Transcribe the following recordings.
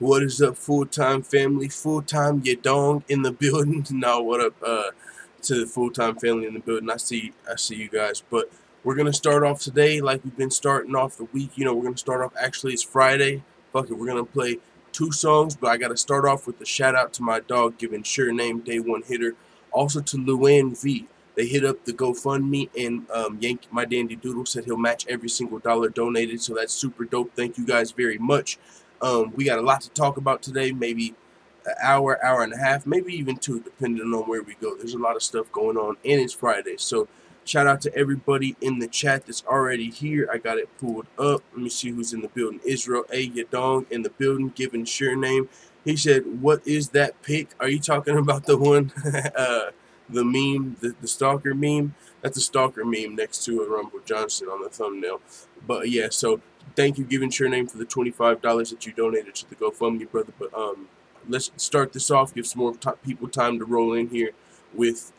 What is up, full-time family? Full-time Yadong in the building. No, what up to the full-time family in the building. I see you guys. But we're gonna start off today like we've been starting off the week. You know, we're gonna start off, actually it's Friday. Fuck it, we're gonna play 2 songs, but I gotta start off with a shout out to my dog giving sure name day 1 hitter. Also to Luann V. They hit up the GoFundMe, and Yankee, my dandy doodle, said he'll match every single dollar donated, so that's super dope. Thank you guys very much. We got a lot to talk about today, maybe an hour, hour and a half, maybe even 2, depending on where we go. There's a lot of stuff going on, and it's Friday. So shout out to everybody in the chat that's already here. I got it pulled up. Let me see who's in the building. Israel A. Yadong in the building, giving sure name. He said, what is that pic? Are you talking about the one, the meme, the Stalker meme? That's a Stalker meme next to a Rumble Johnson on the thumbnail. But yeah, so thank you, giving sure name, for the $25 that you donated to the GoFundMe, brother. But let's start this off. Give some more people time to roll in here with.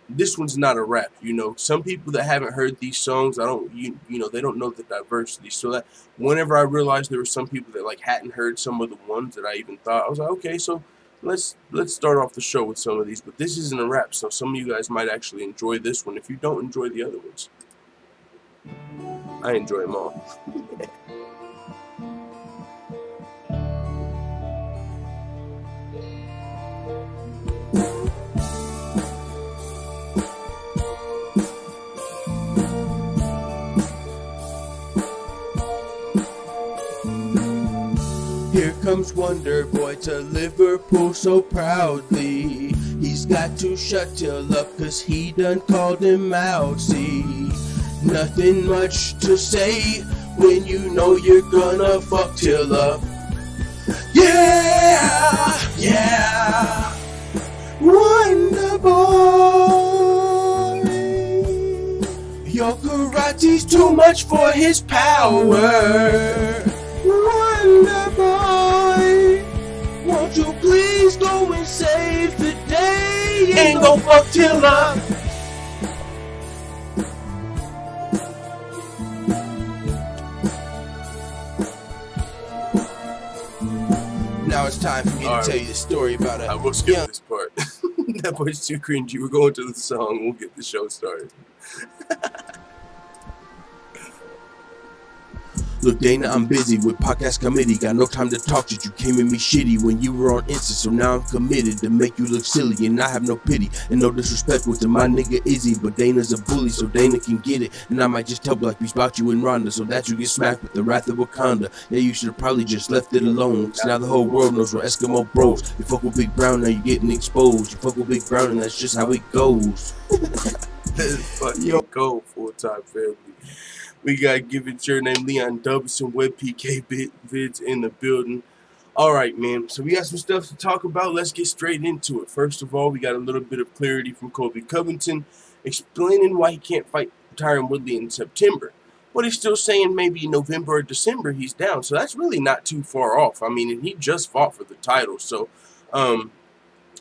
This one's not a rap, you know. Some people that haven't heard these songs, you know, they don't know the diversity. So that whenever I realized there were some people that like hadn't heard some of the ones that I even thought, I was like, okay, so let's start off the show with some of these. But this isn't a rap, so some of you guys might actually enjoy this one if you don't enjoy the other ones. I enjoy them all. Here comes Wonder Boy to Liverpool so proudly. He's got to shut Till up cause he done called him out. See, nothing much to say when you know you're gonna fuck Till up. Yeah, yeah, Wonder Boy. Your karate's too much for his power. Wonder Boy, won't you please go and save the day and go fuck Till up. Now it's time for me to tell you the story about a. I will skip this part. That part's too cringy. We're going to the song. We'll get the show started. Look, Dana, I'm busy with podcast committee. Got no time to talk shit. You came at me shitty when you were on Insta, so now I'm committed to make you look silly, and I have no pity and no disrespect with my nigga Izzy, but Dana's a bully, so Dana can get it, and I might just tell Black Beast about you and Rhonda, so that you get smacked with the wrath of Wakanda. Yeah, you should have probably just left it alone, cause now the whole world knows we're Eskimo bros. You fuck with Big Brown, now you're getting exposed. You fuck with Big Brown, and that's just how it goes. Let's fucking go, full-time family. We got Giving Your Name, Leon Dubson, Web PK vids in the building. Alright, man. So we got some stuff to talk about. Let's get straight into it. First of all, we got a little bit of clarity from Covington explaining why he can't fight Tyron Woodley in September. But he's still saying maybe November or December he's down. So that's really not too far off. I mean, and he just fought for the title. So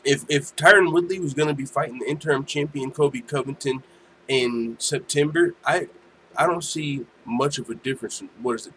if Tyron Woodley was going to be fighting the interim champion Colby Covington in September, I don't see much of a difference in,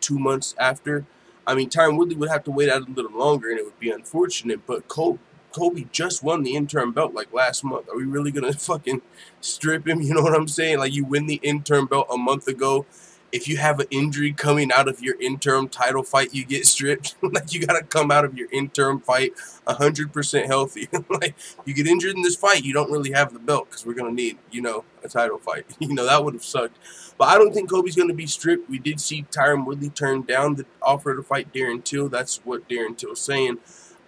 2 months after? I mean, Tyron Woodley would have to wait out a little longer, and it would be unfortunate, but Colby just won the interim belt, like, last month. Are we really going to fucking strip him? You know what I'm saying? Like, you win the interim belt a month ago. If you have an injury coming out of your interim title fight, you get stripped. Like, you got to come out of your interim fight 100% healthy. Like, you get injured in this fight, you don't really have the belt because we're going to need, you know, a title fight. You know, that would have sucked. But I don't think Colby's going to be stripped. We did see Tyron Woodley turn down the offer to fight Darren Till. That's what Darren Till's saying.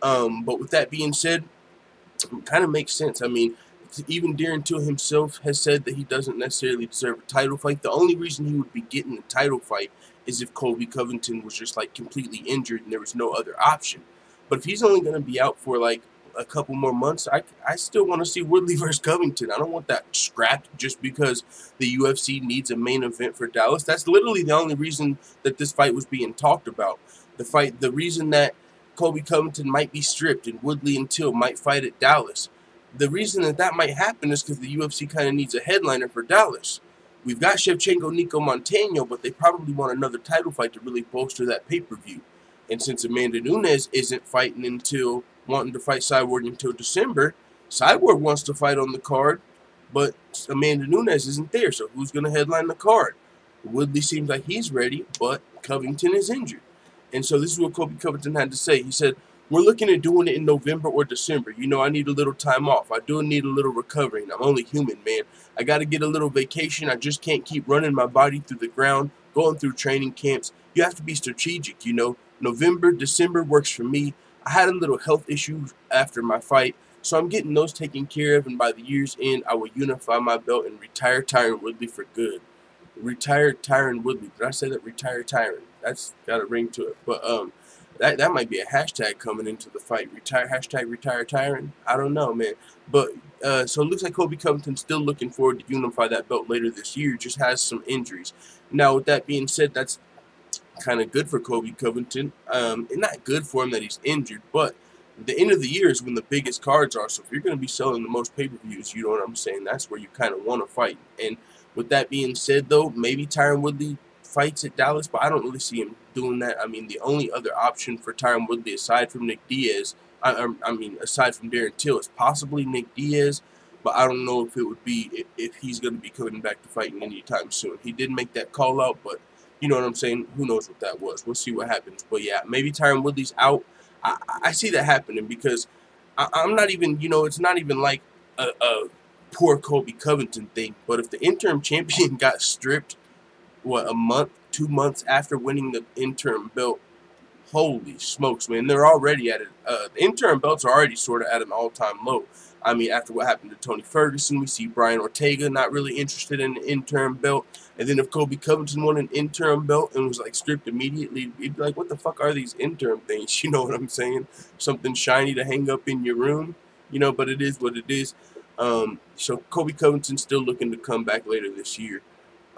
But with that being said, it kind of makes sense. I mean, even Darren Till himself has said that he doesn't necessarily deserve a title fight. The only reason he would be getting a title fight is if Colby Covington was just like completely injured and there was no other option. But if he's only going to be out for like a couple more months, I still want to see Woodley versus Covington. I don't want that scrapped just because the UFC needs a main event for Dallas. That's literally the only reason that this fight was being talked about. The reason that Colby Covington might be stripped and Woodley and Till might fight at Dallas. The reason that might happen is because the UFC kind of needs a headliner for Dallas. We've got Shevchenko, Nico Montano, but they probably want another title fight to really bolster that pay-per-view. And since Amanda Nunes isn't fighting until wanting to fight Cyborg until December, Cyborg wants to fight on the card, but Amanda Nunes isn't there. So who's going to headline the card? Woodley seems like he's ready, but Covington is injured. And so this is what Colby Covington had to say. He said, "We're looking at doing it in November or December. You know, I need a little time off. I do need a little recovery. And I'm only human, man. I got to get a little vacation. I just can't keep running my body through the ground, going through training camps. You have to be strategic, you know. November, December works for me. I had a little health issue after my fight, so I'm getting those taken care of, and by the year's end, I will unify my belt and retire Tyron Woodley for good." Retired Tyron Woodley. Did I say that? Retired Tyron. That's got a ring to it. But that might be a hashtag coming into the fight. Retire Tyron. I don't know, man. But so it looks like Colby Covington's still looking forward to unify that belt later this year. Just has some injuries. Now, with that being said, that's kind of good for Colby Covington. And not good for him that he's injured, but the end of the year is when the biggest cards are. So if you're going to be selling the most pay-per-views, you know what I'm saying, that's where you kind of want to fight. And with that being said, though, maybe Tyron Woodley fights at Dallas, but I don't really see him doing that. I mean, the only other option for Tyron Woodley, aside from Nick Diaz, aside from Darren Till, is possibly Nick Diaz. But I don't know if it would be if he's going to be coming back to fighting anytime soon. He did make that call out, but you know what I'm saying? Who knows what that was? We'll see what happens. But yeah, maybe Tyron Woodley's out. I see that happening because I'm not even, you know, it's not even like a poor Colby Covington thing. But if the interim champion got stripped, what, a month, 2 months after winning the interim belt, holy smokes, man. They're already at it. The interim belts are already sort of at an all-time low. I mean, after what happened to Tony Ferguson, we see Brian Ortega not really interested in the interim belt. And then if Colby Covington won an interim belt and was like stripped immediately, you'd be like, what the fuck are these interim things? You know what I'm saying? Something shiny to hang up in your room, you know, but it is what it is. So Colby Covington's still looking to come back later this year.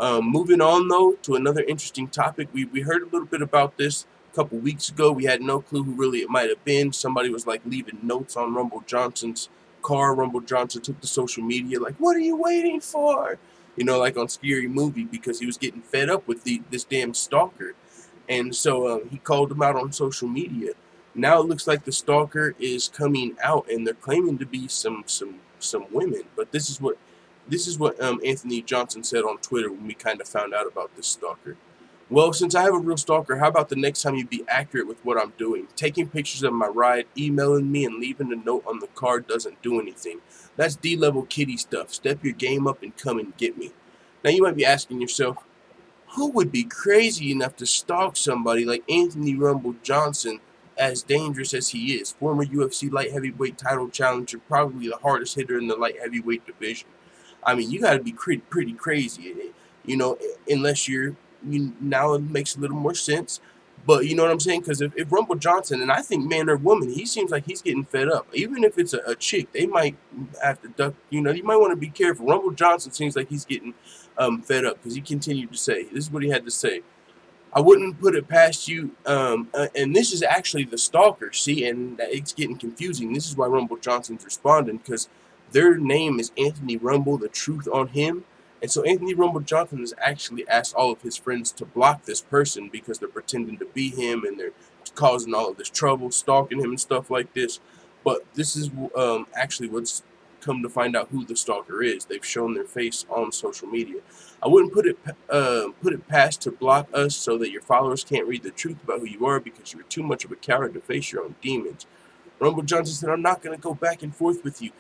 Moving on, though, to another interesting topic. We heard a little bit about this a couple weeks ago. We had no clue who really it might have been. Somebody was like leaving notes on Rumble Johnson's car. Rumble Johnson took to social media like, what are you waiting for? You know, like on Scary Movie, because he was getting fed up with this damn Stalker. And so he called him out on social media. Now it looks like the Stalker is coming out, and they're claiming to be some women. But this is what Anthony Johnson said on Twitter when we kind of found out about this Stalker. Well, since I have a real stalker, how about the next time you be accurate with what I'm doing? Taking pictures of my ride, emailing me, and leaving a note on the card doesn't do anything. That's D-level kitty stuff. Step your game up and come and get me. Now, you might be asking yourself, who would be crazy enough to stalk somebody like Anthony Rumble Johnson, as dangerous as he is? Former UFC light heavyweight title challenger, probably the hardest hitter in the light heavyweight division. I mean, you got to be pretty crazy, you know, unless now it makes a little more sense. But you know what I'm saying? Because if Rumble Johnson, and I think man or woman, he seems like he's getting fed up. Even if it's a chick, they might have to duck. You know, you might want to be careful. Rumble Johnson seems like he's getting fed up because he continued to say, this is what he had to say. I wouldn't put it past you, and this is actually the Stalker, see, and it's getting confusing. This is why Rumble Johnson's responding, because their name is Anthony Rumble, the truth on him. And so Anthony Rumble Johnson has actually asked all of his friends to block this person because they're pretending to be him and they're causing all of this trouble, stalking him and stuff like this. But this is actually what's come to find out who the Stalker is. They've shown their face on social media. I wouldn't put it past to block us so that your followers can't read the truth about who you are because you are too much of a coward to face your own demons. Rumble Johnson said, I'm not going to go back and forth with you.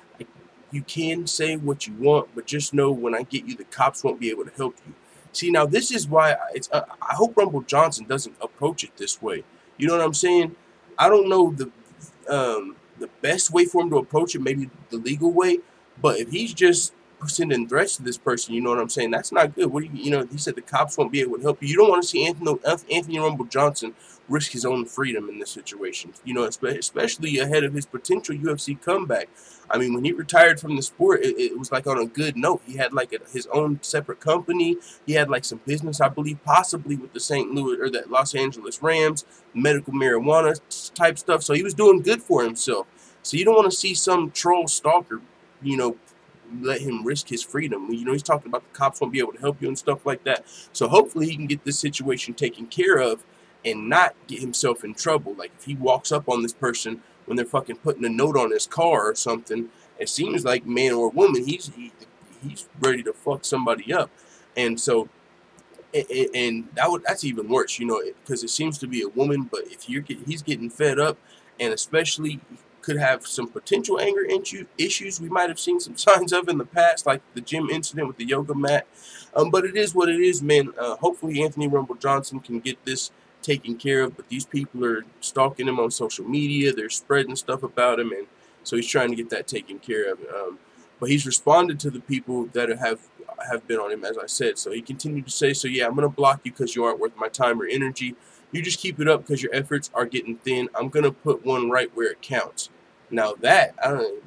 You can say what you want, but just know when I get you, the cops won't be able to help you. See, now this is why I hope Rumble Johnson doesn't approach it this way. You know what I'm saying? I don't know the best way for him to approach it, maybe the legal way, but if he's just sending threats to this person, you know what I'm saying? That's not good. What do you know? He said the cops won't be able to help you. You don't want to see Anthony Rumble Johnson risk his own freedom in this situation. You know, especially ahead of his potential UFC comeback. I mean, when he retired from the sport, it was like on a good note. He had like his own separate company. He had like some business, I believe, possibly with the St. Louis or the Los Angeles Rams, medical marijuana type stuff. So he was doing good for himself. So you don't want to see some troll stalker, you know, let him risk his freedom. You know, he's talking about the cops won't be able to help you and stuff like that. So hopefully he can get this situation taken care of and not get himself in trouble. Like if he walks up on this person when they're fucking putting a note on his car or something, it seems like man or woman, he's ready to fuck somebody up, and so and that's even worse, you know, because it seems to be a woman. But if he's getting fed up, and especially could have some potential anger issues we might have seen some signs of in the past, like the gym incident with the yoga mat. But it is what it is, man. Hopefully Anthony Rumble Johnson can get this taken care of. But these people are stalking him on social media. They're spreading stuff about him, and so he's trying to get that taken care of. But he's responded to the people that have been on him, as I said. So he continued to say, so yeah, I'm going to block you because you aren't worth my time or energy. You just keep it up because your efforts are getting thin. I'm going to put one right where it counts. Now that, I don't know,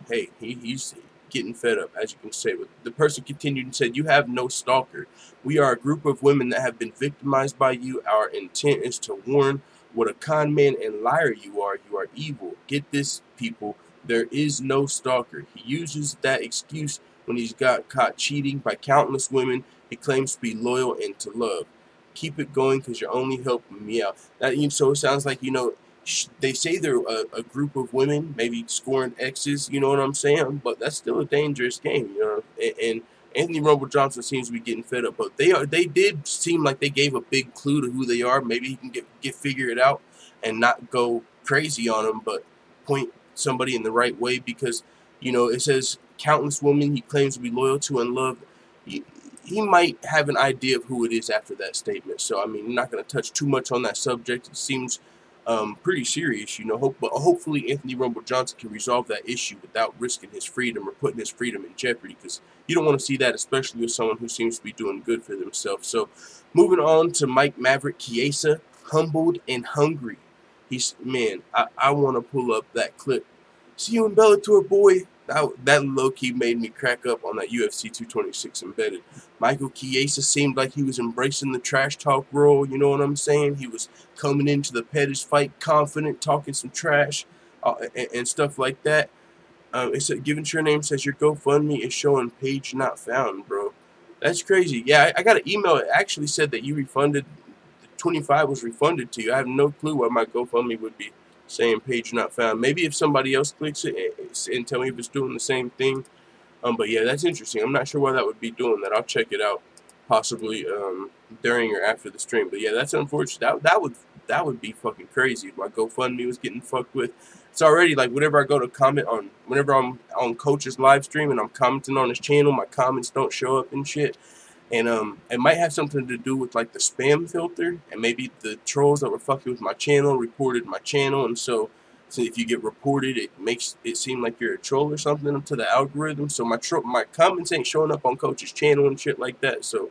hey, he's getting fed up, as you can say. But the person continued and said, you have no stalker. We are a group of women that have been victimized by you. Our intent is to warn what a con man and liar you are. You are evil. Get this, people. There is no stalker. He uses that excuse when he's got caught cheating by countless women he claims to be loyal and to love. Keep it going because you're only helping me out. So it sounds like, you know, they say they're a group of women, maybe scoring exes, you know what I'm saying? But that's still a dangerous game, you know. And Anthony Rumble Johnson seems to be getting fed up, but they did seem like they gave a big clue to who they are. Maybe he can get figure it out and not go crazy on them, but point somebody in the right way, because you know it says countless women he claims to be loyal to and love. He might have an idea of who it is after that statement. So I mean, I'm not going to touch too much on that subject. It seems pretty serious, you know. But hopefully Anthony Rumble Johnson can resolve that issue without risking his freedom or putting his freedom in jeopardy, because you don't want to see that, especially with someone who seems to be doing good for themselves. So moving on to Mike Maverick Chiesa, humbled and hungry. Man, I want to pull up that clip. See you in Bellator, boy. That low-key made me crack up on that UFC 226 embedded. Michael Chiesa seemed like he was embracing the trash talk role, you know what I'm saying? He was coming into the Pettis fight confident, talking some trash and stuff like that. It said, given your name says your GoFundMe is showing page not found, bro. That's crazy. Yeah, I got an email. It actually said that you refunded, the 25 was refunded to you. I have no clue why my GoFundMe would be saying page not found. Maybe if somebody else clicks it and tell me if it's doing the same thing. But yeah, that's interesting. I'm not sure why that would be doing that. I'll check it out, possibly during or after the stream. But yeah, that's unfortunate. That would be fucking crazy. My GoFundMe was getting fucked with. It's already like whenever I go to comment on, whenever I'm on Coach's live stream and I'm commenting on his channel, my comments don't show up and shit. And it might have something to do with like the spam filter, and maybe the trolls that were fucking with my channel reported my channel, and so if you get reported, it makes it seem like you're a troll or something to the algorithm. So my comments ain't showing up on Coach's channel and shit like that. So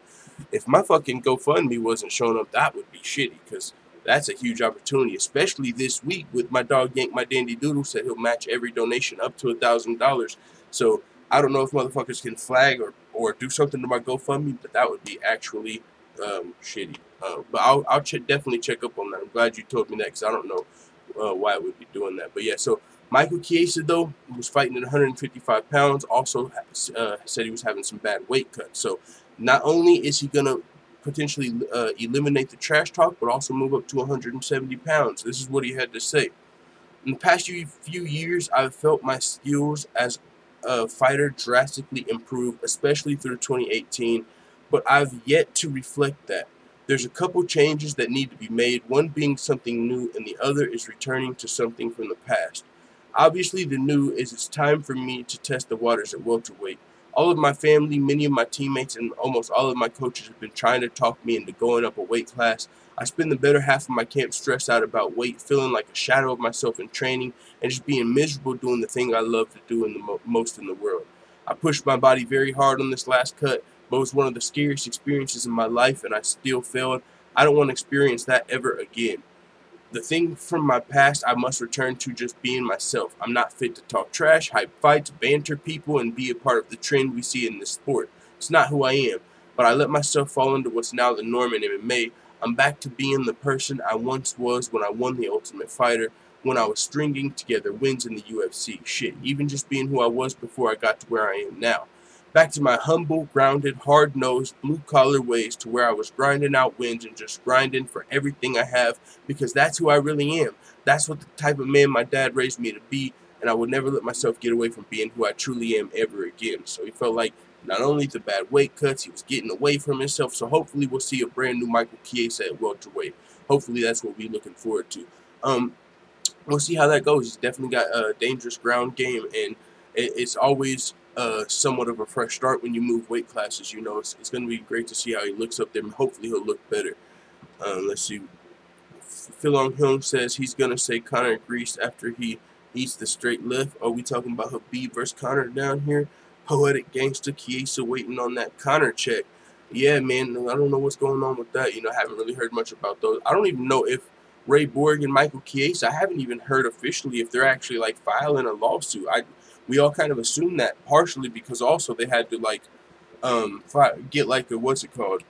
if my fucking GoFundMe wasn't showing up, that would be shitty, because that's a huge opportunity, especially this week with my dog Yank, my dandy doodle said he'll match every donation up to $1,000. So I don't know if motherfuckers can flag or do something to my GoFundMe, but that would be actually shitty. But I'll definitely check up on that. I'm glad you told me that, because I don't know why it would be doing that. But yeah, so Michael Chiesa, though, was fighting at 155 pounds, also said he was having some bad weight cuts. So not only is he going to potentially eliminate the trash talk, but also move up to 170 pounds. This is what he had to say. In the past few years, I've felt my skills as a fighter drastically improve, especially through 2018, but I've yet to reflect that. There's a couple changes that need to be made, one being something new and the other is returning to something from the past. Obviously, the new is it's time for me to test the waters at welterweight. All of my family, many of my teammates, and almost all of my coaches have been trying to talk me into going up a weight class. I spend the better half of my camp stressed out about weight, feeling like a shadow of myself in training, and just being miserable doing the thing I love to do in the most in the world. I pushed my body very hard on this last cut, but it was one of the scariest experiences in my life, and I still failed. I don't want to experience that ever again. The thing from my past I must return to just being myself. I'm not fit to talk trash, hype fights, banter people, and be a part of the trend we see in this sport. It's not who I am, but I let myself fall into what's now the norm in MMA. I'm back to being the person I once was when I won the Ultimate Fighter, when I was stringing together wins in the UFC. Shit, even just being who I was before I got to where I am now. back to my humble, grounded, hard-nosed, blue-collar ways, to where I was grinding out wins and just grinding for everything I have, because that's who I really am. That's what the type of man my dad raised me to be, and I would never let myself get away from being who I truly am ever again. So he felt like not only the bad weight cuts, he was getting away from himself. So hopefully we'll see a brand new Michael Chiesa at welterweight. Hopefully that's what we're looking forward to. We'll see how that goes. He's definitely got a dangerous ground game, and it's always somewhat of a fresh start when you move weight classes. You know, it's going to be great to see how he looks up there, and hopefully he'll look better. Let's see. Phil On Hyung says he's going to say Conor Grease after he eats the straight left. Are we talking about Habib versus Conor down here? Poetic Gangster Chiesa waiting on that Conor check. Yeah, man, I don't know what's going on with that. You know, I haven't really heard much about those. I don't even know if Ray Borg and Michael Chiesa, I haven't even heard officially if they're actually like filing a lawsuit. We all kind of assumed that, partially because also they had to like get like a, what's it called,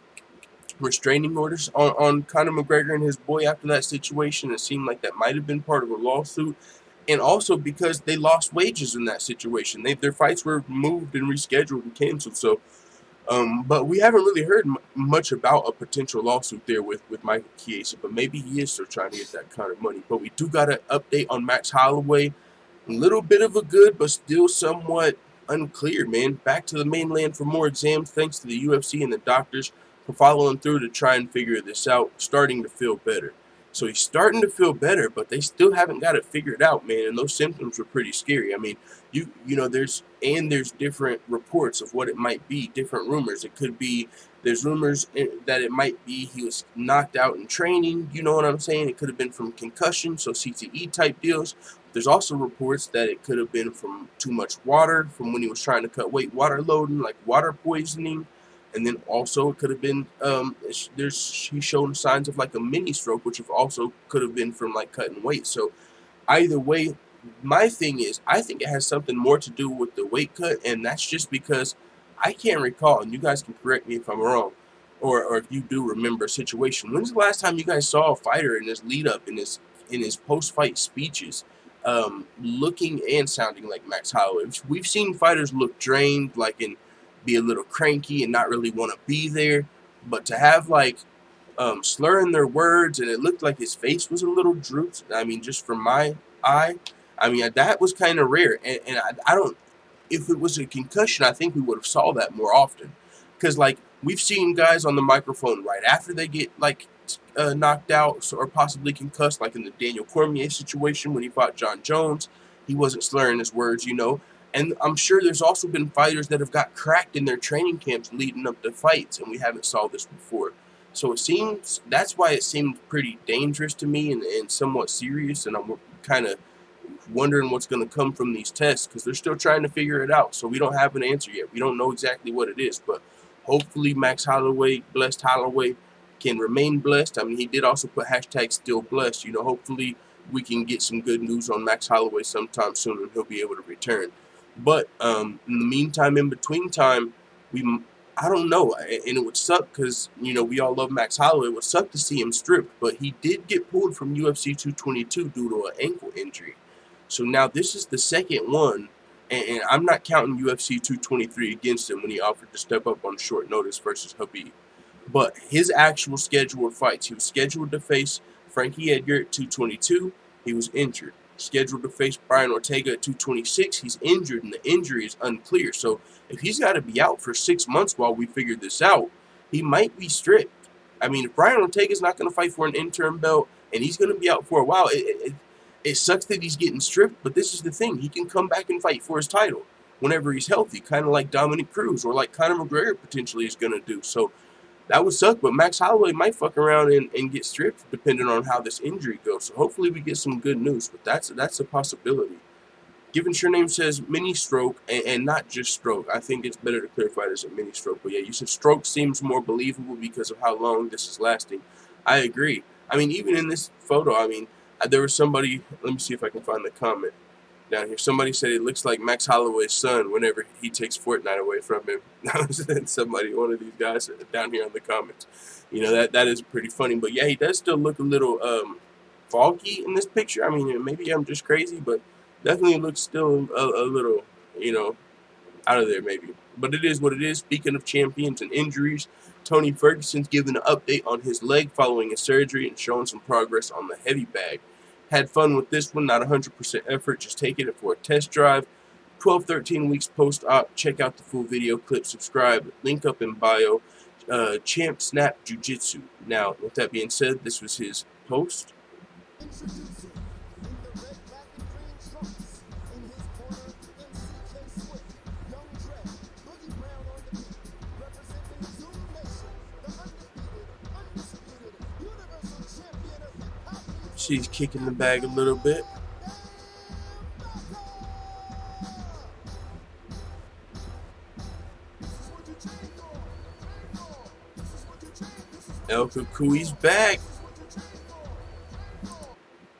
restraining orders on Conor McGregor and his boy after that situation. It seemed like that might have been part of a lawsuit, and also because they lost wages in that situation. Their fights were moved and rescheduled and canceled. So but we haven't really heard much about a potential lawsuit there with Michael Chiesa, but maybe he is still trying to get that kind of money. But we do got an update on Max Holloway. A little bit of a good, but still somewhat unclear, man. Back to the mainland for more exams, thanks to the UFC and the doctors for following through to try and figure this out, starting to feel better. So he's starting to feel better, but they still haven't got it figured out, man. And those symptoms were pretty scary. I mean, you know, there's different reports of what it might be, different rumors. It could be, there's rumors that it might be he was knocked out in training. You know what I'm saying? It could have been from concussion, so CTE type deals. There's also reports that it could have been from too much water, from when he was trying to cut weight, water loading, like water poisoning. And then also it could have been, he's shown signs of like a mini stroke, which also could have been from like cutting weight. So either way, my thing is, I think it has something more to do with the weight cut, and that's just because I can't recall, and you guys can correct me if I'm wrong, or if you do remember a situation. When's the last time you guys saw a fighter in his lead up, in his post fight speeches, looking and sounding like Max Holloway? We've seen fighters look drained, like, and be a little cranky and not really want to be there, but to have like slurring their words, and it looked like his face was a little drooped. I mean, just from my eye, I mean, that was kind of rare. And I don't, if it was a concussion, I think we would have saw that more often. Because, like, we've seen guys on the microphone right after they get, like, knocked out or possibly concussed, like in the Daniel Cormier situation when he fought John Jones. He wasn't slurring his words, you know. And I'm sure there's also been fighters that have got cracked in their training camps leading up to fights, and we haven't saw this before. So it seems, that's why it seemed pretty dangerous to me and somewhat serious, and I'm kind of wondering what's going to come from these tests, because they're still trying to figure it out. So we don't have an answer yet. We don't know exactly what it is, but hopefully Max Holloway, blessed Holloway, can remain blessed. I mean, he did also put hashtag still blessed. You know, hopefully we can get some good news on Max Holloway sometime soon, and he'll be able to return. But in the meantime, in between time, I don't know, and it would suck because, you know, we all love Max Holloway. It would suck to see him stripped, but he did get pulled from UFC 222 due to an ankle injury. So now this is the second one, and I'm not counting UFC 223 against him when he offered to step up on short notice versus Habib. But his actual scheduled fights, he was scheduled to face Frankie Edgar at 222. He was injured. Scheduled to face Brian Ortega at 226. He's injured, and the injury is unclear. So if he's got to be out for 6 months while we figure this out, he might be stripped. I mean, if Brian Ortega's not going to fight for an interim belt, and he's going to be out for a while, it sucks that he's getting stripped, but this is the thing. He can come back and fight for his title whenever he's healthy, kind of like Dominic Cruz or like Conor McGregor potentially is going to do. So that would suck, but Max Holloway might fuck around and get stripped depending on how this injury goes. So hopefully we get some good news, but that's a possibility. Given Your Name says mini stroke and not just stroke. I think it's better to clarify it as a mini stroke. But yeah, you said stroke seems more believable because of how long this is lasting. I agree. I mean, even in this photo, I mean, there was somebody, let me see if I can find the comment down here. Somebody said it looks like Max Holloway's son whenever he takes Fortnite away from him. Somebody, one of these guys down here in the comments. You know, that is pretty funny. But yeah, he does still look a little foggy in this picture. I mean, maybe I'm just crazy, but definitely looks still a little, you know, out of there maybe. But it is what it is. Speaking of champions and injuries, Tony Ferguson's given an update on his leg following his surgery and showing some progress on the heavy bag. Had fun with this one, not 100% effort, just taking it for a test drive. 12-13 weeks post-op. Check out the full video clip. Subscribe. Link up in bio. Champ Snap Jiu-Jitsu. Now, with that being said, this was his post. She's kicking the bag a little bit. El Cucui's back.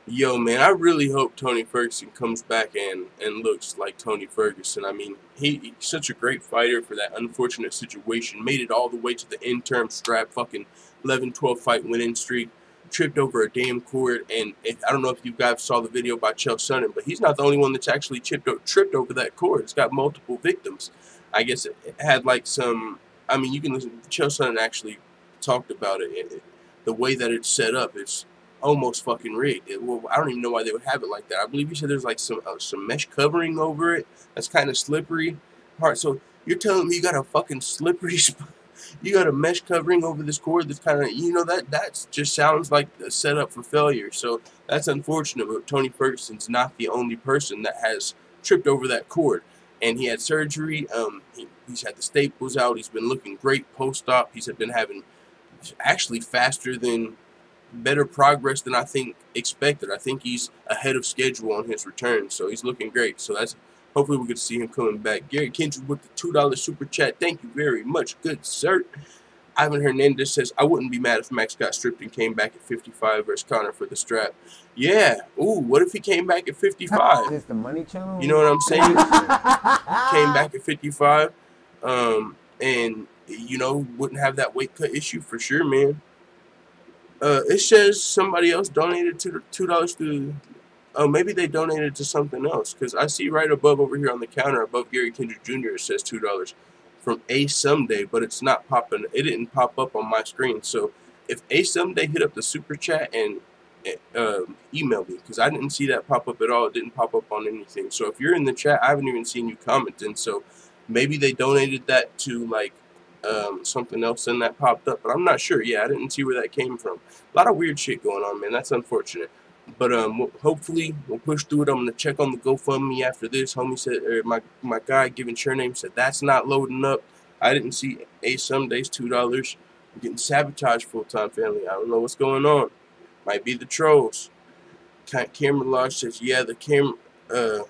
Yo, man, I really hope Tony Ferguson comes back and looks like Tony Ferguson. I mean, he's such a great fighter for that unfortunate situation. Made it all the way to the end-term strap, fucking 11-12 fight winning streak. Tripped over a damn cord, and I don't know if you guys saw the video by Chael Sonnen, but he's not the only one that's actually tripped over that cord. It's got multiple victims. I guess it had like some, I mean, you can listen, Chael Sonnen actually talked about it. The way that it's set up, it's almost fucking rigged. Well, I don't even know why they would have it like that. I believe you said there's like some mesh covering over it that's kind of slippery. Hard. So you're telling me you got a fucking slippery you got a mesh covering over this cord that's kind of, you know, that just sounds like a setup for failure. So that's unfortunate, but Tony Ferguson's not the only person that has tripped over that cord. And he had surgery. He's had the staples out. He's been looking great post-op. He's been having actually better progress than I think expected. I think he's ahead of schedule on his return, so he's looking great. So that's hopefully we get to see him coming back. Gary Kendrick with the $2 super chat. Thank you very much, good sir. Ivan Hernandez says, I wouldn't be mad if Max got stripped and came back at 55 versus Conor for the strap. Yeah. Ooh, what if he came back at 55? Is this the money channel? You know what I'm saying? Came back at 55. And, you know, wouldn't have that weight cut issue for sure, man. It says somebody else donated to $2 to. Oh, maybe they donated to something else, because I see right above over here on the counter above Gary Kendrick Jr. it says $2 from A Someday, but it's not popping. It didn't pop up on my screen. So if A Someday hit up the super chat and email me, because I didn't see that pop up at all. It didn't pop up on anything. So if you're in the chat, I haven't even seen you commenting. So maybe they donated that to like something else and that popped up, but I'm not sure. Yeah, I didn't see where that came from. A lot of weird shit going on, man. That's unfortunate. But hopefully we'll push through it. I'm gonna check on the GoFundMe after this. Homie said, my guy giving your name said that's not loading up. I didn't see A Someday's $2. I'm getting sabotaged, full-time family. I don't know what's going on. Might be the trolls. Cameron Lodge says, yeah,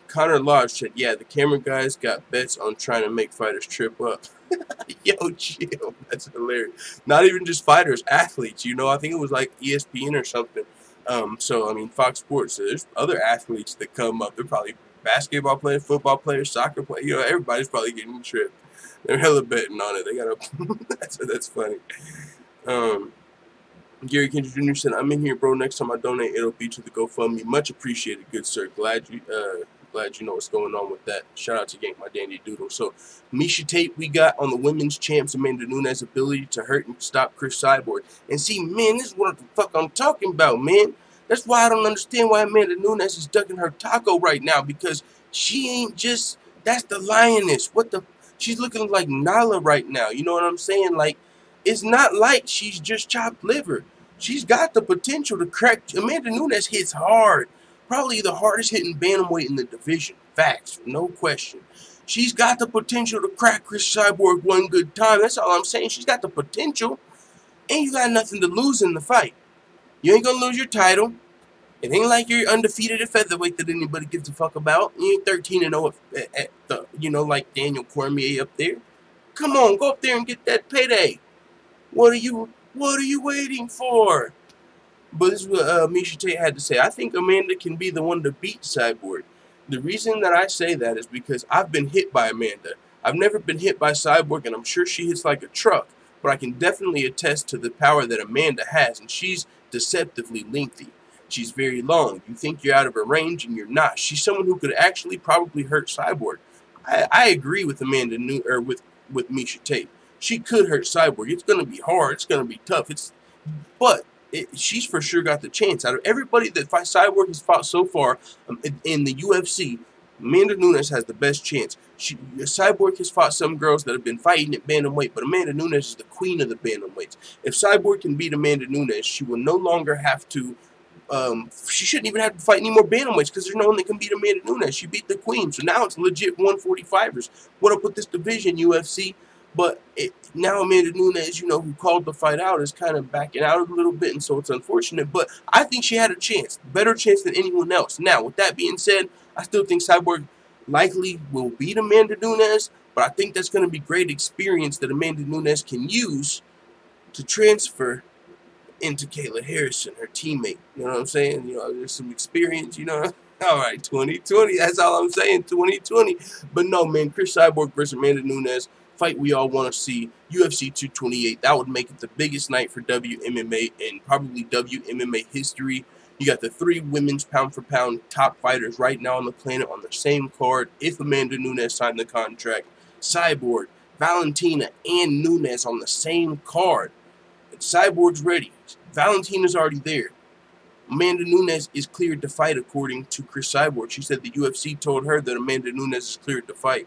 Connor Lodge said, yeah, the camera guys got bets on trying to make fighters trip up. Yo, chill. That's hilarious. Not even just fighters, athletes. You know, I think it was like ESPN or something. So, I mean, Fox Sports, so there's other athletes that come up. They're probably basketball players, football players, soccer players. You know, everybody's probably getting tripped. They're hella betting on it. They got to, that's funny. Gary Kendrick Jr. said, I'm in here, bro. Next time I donate, it'll be to the GoFundMe. Much appreciated, good sir. Glad you know what's going on with that. Shout out to Yank, my dandy doodle. So, Miesha Tate, we got on the women's champs, Amanda Nunes' ability to hurt and stop Chris Cyborg. And see, man, this is what the fuck I'm talking about, man. That's why I don't understand why Amanda Nunes is ducking her taco right now, because she ain't just, that's the lioness. She's looking like Nala right now. You know what I'm saying? Like, it's not like she's just chopped liver. She's got the potential to crack. Amanda Nunes hits hard. Probably the hardest hitting bantamweight in the division. Facts, no question. She's got the potential to crack Chris Cyborg one good time. That's all I'm saying. She's got the potential. And you got nothing to lose in the fight. You ain't gonna lose your title. It ain't like you're undefeated at featherweight that anybody gives a fuck about. You ain't 13-0 at the, you know, like Daniel Cormier up there. Come on, go up there and get that payday. What are you waiting for? But this is what Miesha Tate had to say. I think Amanda can be the one to beat Cyborg. The reason that I say that is because I've been hit by Amanda. I've never been hit by Cyborg, and I'm sure she hits like a truck. But I can definitely attest to the power that Amanda has, and she's deceptively lengthy. She's very long. You think you're out of her range, and you're not. She's someone who could actually probably hurt Cyborg. I agree with with Miesha Tate. She could hurt Cyborg. It's going to be hard. It's going to be tough. But she's for sure got the chance. Out of everybody that Cyborg has fought so far in the UFC, Amanda Nunes has the best chance. Cyborg has fought some girls that have been fighting at bantamweight, but Amanda Nunes is the queen of the bantamweights. If Cyborg can beat Amanda Nunes, she will no longer have to. She shouldn't even have to fight any more bantamweights because there's no one that can beat Amanda Nunes. She beat the queen, so now it's legit 145ers. What up with this division, UFC? But now Amanda Nunes, you know, who called the fight out, is kind of backing out a little bit, and so it's unfortunate. But I think she had a chance, better chance than anyone else. Now, with that being said, I still think Cyborg likely will beat Amanda Nunes, but I think that's going to be great experience that Amanda Nunes can use to transfer into Kayla Harrison, her teammate. You know what I'm saying? You know, there's some experience, you know. All right, 2020. That's all I'm saying, 2020. But no, man, Chris Cyborg versus Amanda Nunes, fight we all want to see. UFC 228. That would make it the biggest night for WMMA and probably WMMA history. You got the 3 women's pound-for-pound top fighters right now on the planet on the same card. If Amanda Nunes signed the contract, Cyborg, Valentina, and Nunes on the same card. Cyborg's ready. Valentina's already there. Amanda Nunes is cleared to fight, according to Chris Cyborg. She said the UFC told her that Amanda Nunes is cleared to fight.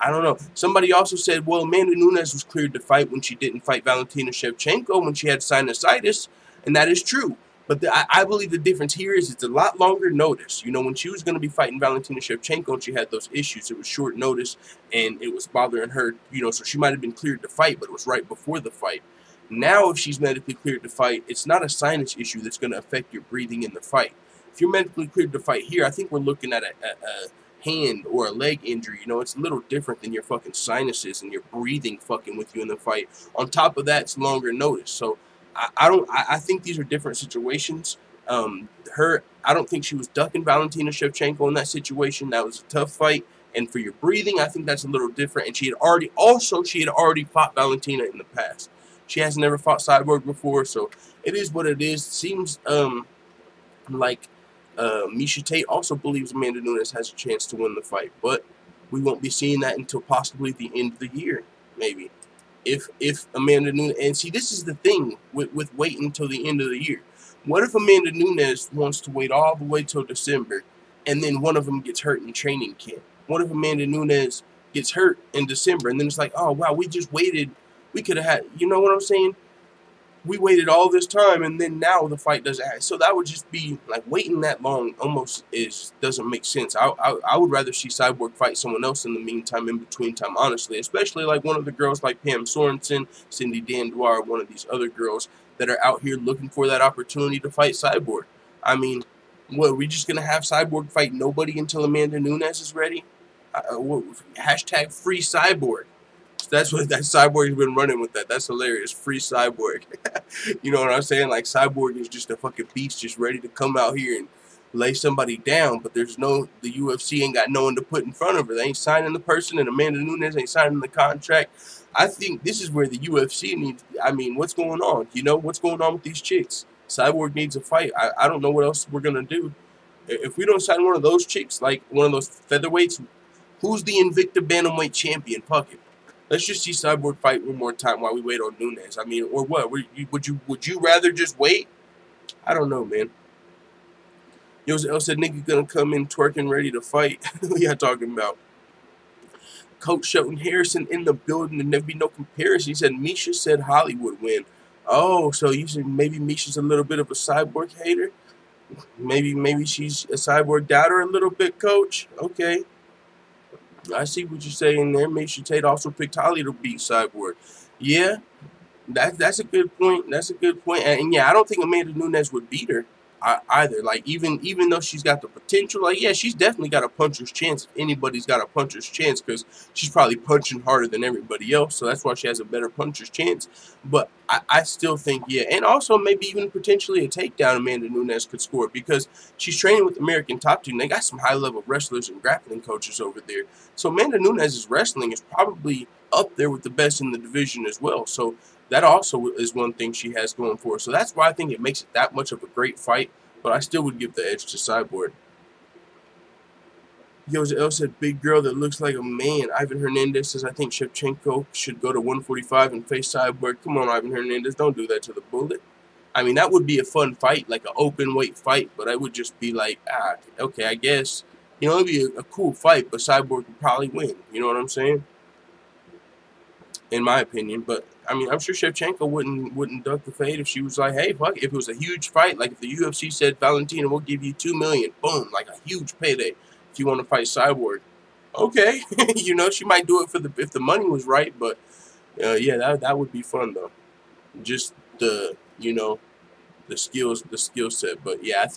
I don't know. Somebody also said, well, Amanda Nunes was cleared to fight when she didn't fight Valentina Shevchenko when she had sinusitis, and that is true. But I believe the difference here is it's a lot longer notice. You know, when she was going to be fighting Valentina Shevchenko and she had those issues, it was short notice and it was bothering her, you know, so she might have been cleared to fight, but it was right before the fight. Now, if she's medically cleared to fight, it's not a sinus issue that's going to affect your breathing in the fight. If you're medically cleared to fight here, I think we're looking at a hand or a leg injury. You know, it's a little different than your fucking sinuses and your breathing fucking with you in the fight. On top of that, it's longer notice. So I think these are different situations. I don't think she was ducking Valentina Shevchenko in that situation. That was a tough fight. And for your breathing, I think that's a little different. And she had already fought Valentina in the past. She has never fought Cyborg before, so it is what it is. It seems like Miesha Tate also believes Amanda Nunes has a chance to win the fight, but we won't be seeing that until possibly the end of the year, maybe. If Amanda Nunes, and see, this is the thing with waiting until the end of the year. What if Amanda Nunes wants to wait all the way till December, and then one of them gets hurt in training camp? What if Amanda Nunes gets hurt in December, and then it's like, oh, wow, we just waited. We could have had, you know what I'm saying? We waited all this time, and then now the fight doesn't happen. So that would just be, like, waiting that long almost doesn't make sense. I would rather see Cyborg fight someone else in the meantime, in between time, honestly. Especially, like, one of the girls like Pam Sorensen, Cindy Dandoir, one of these other girls that are out here looking for that opportunity to fight Cyborg. I mean, what, are we just going to have Cyborg fight nobody until Amanda Nunes is ready? Hashtag free Cyborg. That's what that Cyborg's been running with that. That's hilarious. Free Cyborg. You know what I'm saying? Like, Cyborg is just a fucking beast just ready to come out here and lay somebody down, but the UFC ain't got no one to put in front of her. They ain't signing the person, and Amanda Nunes ain't signing the contract. I think this is where the UFC needs, I mean, what's going on? You know, what's going on with these chicks? Cyborg needs a fight. I don't know what else we're going to do. If we don't sign one of those chicks, like one of those featherweights, who's the Invicta Bantamweight champion? Fuck it. Let's just see Cyborg fight one more time while we wait on Nunes. I mean, or what? Would you rather just wait? I don't know, man. Yo said nigga gonna come in twerking ready to fight. What y'all talking about? Coach Shelton Harrison in the building, and there be no comparison. He said Miesha said Hollywood win. Oh, so you said maybe Miesha's a little bit of a Cyborg hater? Maybe she's a Cyborg doubter a little bit, Coach. Okay. I see what you're saying there. Miesha Tate also picked Holly to beat Cyborg. Yeah, that's a good point. That's a good point. And yeah, I don't think Amanda Nunes would beat her either. Like, even though she's got the potential, like, yeah, she's definitely got a puncher's chance if anybody's got a puncher's chance, because she's probably punching harder than everybody else, so that's why she has a better puncher's chance. But I still think, yeah, and also maybe even potentially a takedown Amanda Nunes could score, because she's training with American Top Team. They got some high-level wrestlers and grappling coaches over there. So Amanda Nunes' wrestling is probably up there with the best in the division as well. So that also is one thing she has going for her. So that's why I think it makes it that much of a great fight. But I still would give the edge to Cyborg. Jose L said, big girl that looks like a man. Ivan Hernandez says, I think Shevchenko should go to 145 and face Cyborg. Come on, Ivan Hernandez, don't do that to the Bullet. I mean, that would be a fun fight, like an open weight fight, but I would just be like, okay, I guess. You know, it'd be a cool fight, but Cyborg would probably win. You know what I'm saying? In my opinion. But I mean, I'm sure Shevchenko wouldn't duck the fade if she was like, hey, fuck, if it was a huge fight, like if the UFC said, Valentina, we'll give you $2 million, boom, like a huge payday if you want to fight Cyborg. Okay, you know, she might do it for if the money was right, but yeah, that would be fun though. Just the the skill set. But yeah,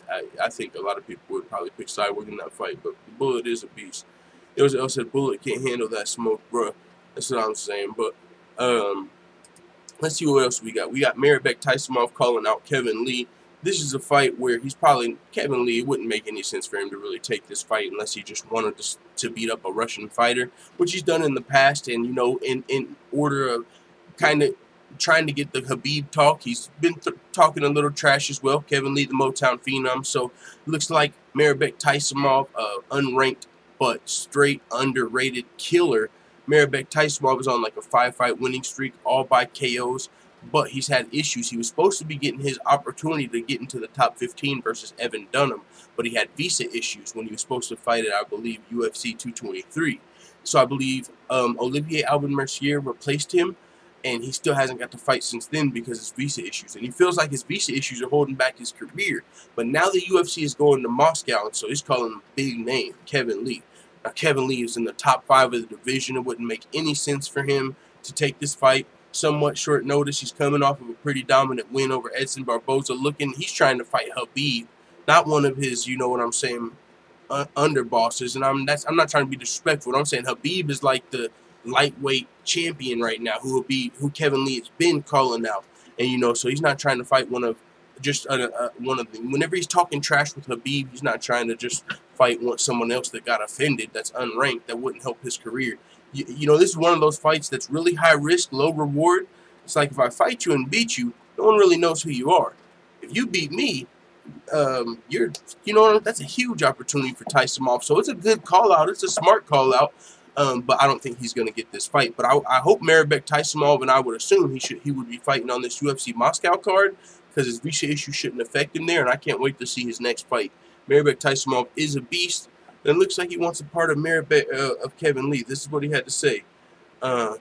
I think a lot of people would probably pick Cyborg in that fight. But the Bullet is a beast. It was else said Bullet can't handle that smoke, bro. That's what I'm saying. But let's see what else we got. We got Maribek Taisimov calling out Kevin Lee. This is a fight where Kevin Lee, it wouldn't make any sense for him to really take this fight unless he just wanted to beat up a Russian fighter, which he's done in the past. And, you know, in order of kind of trying to get the Khabib talk, he's been talking a little trash as well. Kevin Lee, the Motown Phenom. So it looks like Maribek Taisimov, unranked but straight underrated killer. Maribek Taisimov was on like a 5-fight winning streak, all by KOs, but he's had issues. He was supposed to be getting his opportunity to get into the top 15 versus Evan Dunham, but he had visa issues when he was supposed to fight at, I believe, UFC 223. So I believe Olivier Albin Mercier replaced him, and he still hasn't got to fight since then because of his visa issues. And he feels like his visa issues are holding back his career. But now the UFC is going to Moscow, and so he's calling him a big name, Kevin Lee. Now, Kevin Lee is in the top 5 of the division. It wouldn't make any sense for him to take this fight. Somewhat short notice. He's coming off of a pretty dominant win over Edson Barboza. He's trying to fight Khabib, not one of his, you know what I'm saying, underbosses. And I'm not trying to be disrespectful. I'm saying Khabib is like the lightweight champion right now, who Kevin Lee has been calling out. And, you know, so he's not trying to fight one of them. Whenever he's talking trash with Khabib, he's not trying to just fight someone else that got offended, that's unranked, that wouldn't help his career. You know, this is one of those fights that's really high risk, low reward. It's like, if I fight you and beat you, no one really knows who you are. If you beat me, that's a huge opportunity for Taisimov. So it's a good call out. It's a smart call out. But I don't think he's going to get this fight. But I hope Maribek Taisimov, and I would assume he would be fighting on this UFC Moscow card, because his visa issue shouldn't affect him there, and I can't wait to see his next fight. Maribek Taisimov is a beast, and it looks like he wants a part of Kevin Lee. This is what he had to say.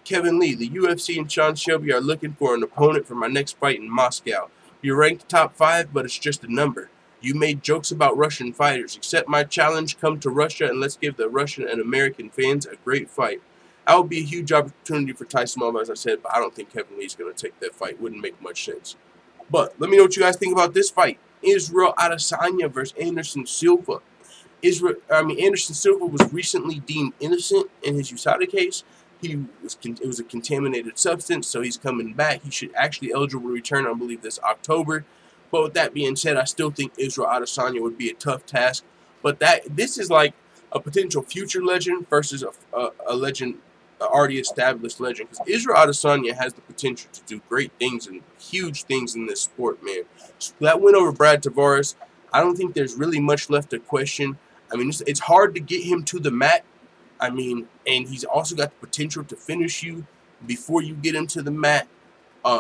Kevin Lee, the UFC and Sean Shelby are looking for an opponent for my next fight in Moscow. You're ranked top 5, but it's just a number. You made jokes about Russian fighters. Accept my challenge, come to Russia, and let's give the Russian and American fans a great fight. That would be a huge opportunity for Taisimov, as I said, but I don't think Kevin Lee's going to take that fight. Wouldn't make much sense. But let me know what you guys think about this fight. Israel Adesanya versus Anderson Silva. Anderson Silva was recently deemed innocent in his USADA case. It was a contaminated substance, so he's coming back. He should actually eligible to return, I believe, this October. But with that being said, I still think Israel Adesanya would be a tough task. But this is like a potential future legend versus a legend, an already established legend. Because Israel Adesanya has the potential to do great things and huge things in this sport, man. So that win over Brad Tavares, I don't think there's really much left to question. I mean, it's hard to get him to the mat. I mean, and he's also got the potential to finish you before you get him to the mat.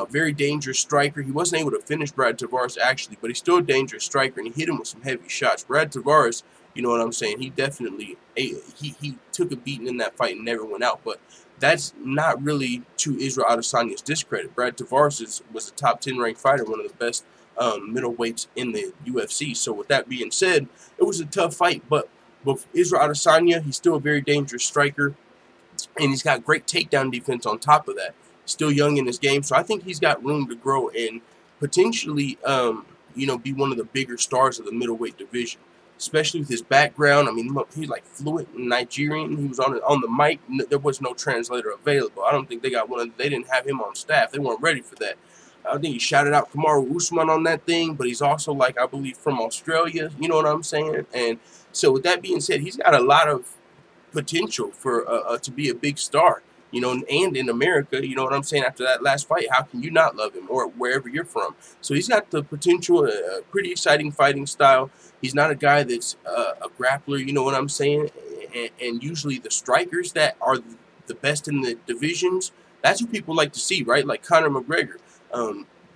Very dangerous striker. He wasn't able to finish Brad Tavares, actually, but he's still a dangerous striker, and he hit him with some heavy shots. Brad Tavares, you know what I'm saying, he definitely he took a beating in that fight and never went out, but that's not really to Israel Adesanya's discredit. Brad Tavares was a top 10 ranked fighter, one of the best middleweights in the UFC. So with that being said, it was a tough fight, but with Israel Adesanya, he's still a very dangerous striker, and he's got great takedown defense on top of that. Still young in his game, so I think he's got room to grow and potentially, be one of the bigger stars of the middleweight division, especially with his background. I mean, he's like fluent in Nigerian. He was on the mic. There was no translator available. I don't think they didn't have him on staff. They weren't ready for that. I think he shouted out Kamaru Usman on that thing, but he's also, like, I believe, from Australia. You know what I'm saying? And so with that being said, he's got a lot of potential for to be a big star. You know, and in America, you know what I'm saying, after that last fight, how can you not love him, or wherever you're from? So he's got the potential, a pretty exciting fighting style. He's not a guy that's a grappler, you know what I'm saying, and usually the strikers that are the best in the divisions, that's who people like to see, right? Like Conor McGregor.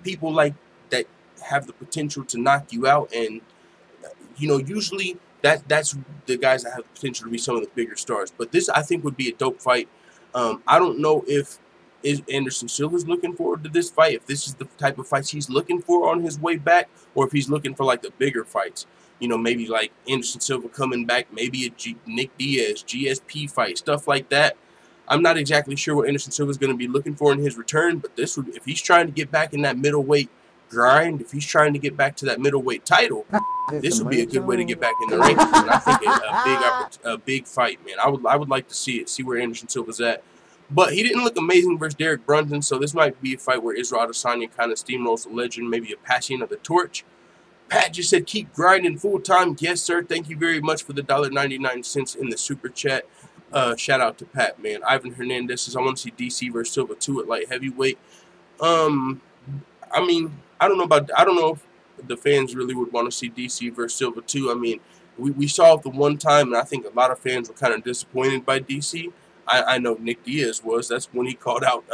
People like that have the potential to knock you out, and usually that's the guys that have the potential to be some of the bigger stars. But this, I think, would be a dope fight. I don't know if Anderson Silva's looking forward to this fight, if this is the type of fights he's looking for on his way back, or if he's looking for like the bigger fights. Maybe like Anderson Silva coming back, maybe a Nick Diaz, GSP fight, stuff like that. I'm not exactly sure what Anderson Silva's going to be looking for in his return, but this would, if he's trying to get back in that middleweight grind, if he's trying to get back to that middleweight title, this would be a good way to get back in the rankings. And I think a big fight, man. I would like to see where Anderson Silva's at. But he didn't look amazing versus Derek Brunson, so this might be a fight where Israel Adesanya kind of steamrolls the legend, maybe a passing of the torch. Pat just said, keep grinding full time. Yes, sir. Thank you very much for the $1.99 in the super chat. Shout out to Pat, man. Ivan Hernandez says, I want to see DC versus Silva 2 at light heavyweight. I mean, I don't know if the fans really would want to see DC versus Silva 2. I mean, we saw it the one time, and I think a lot of fans were kind of disappointed by DC. I know Nick Diaz was. That's when he called out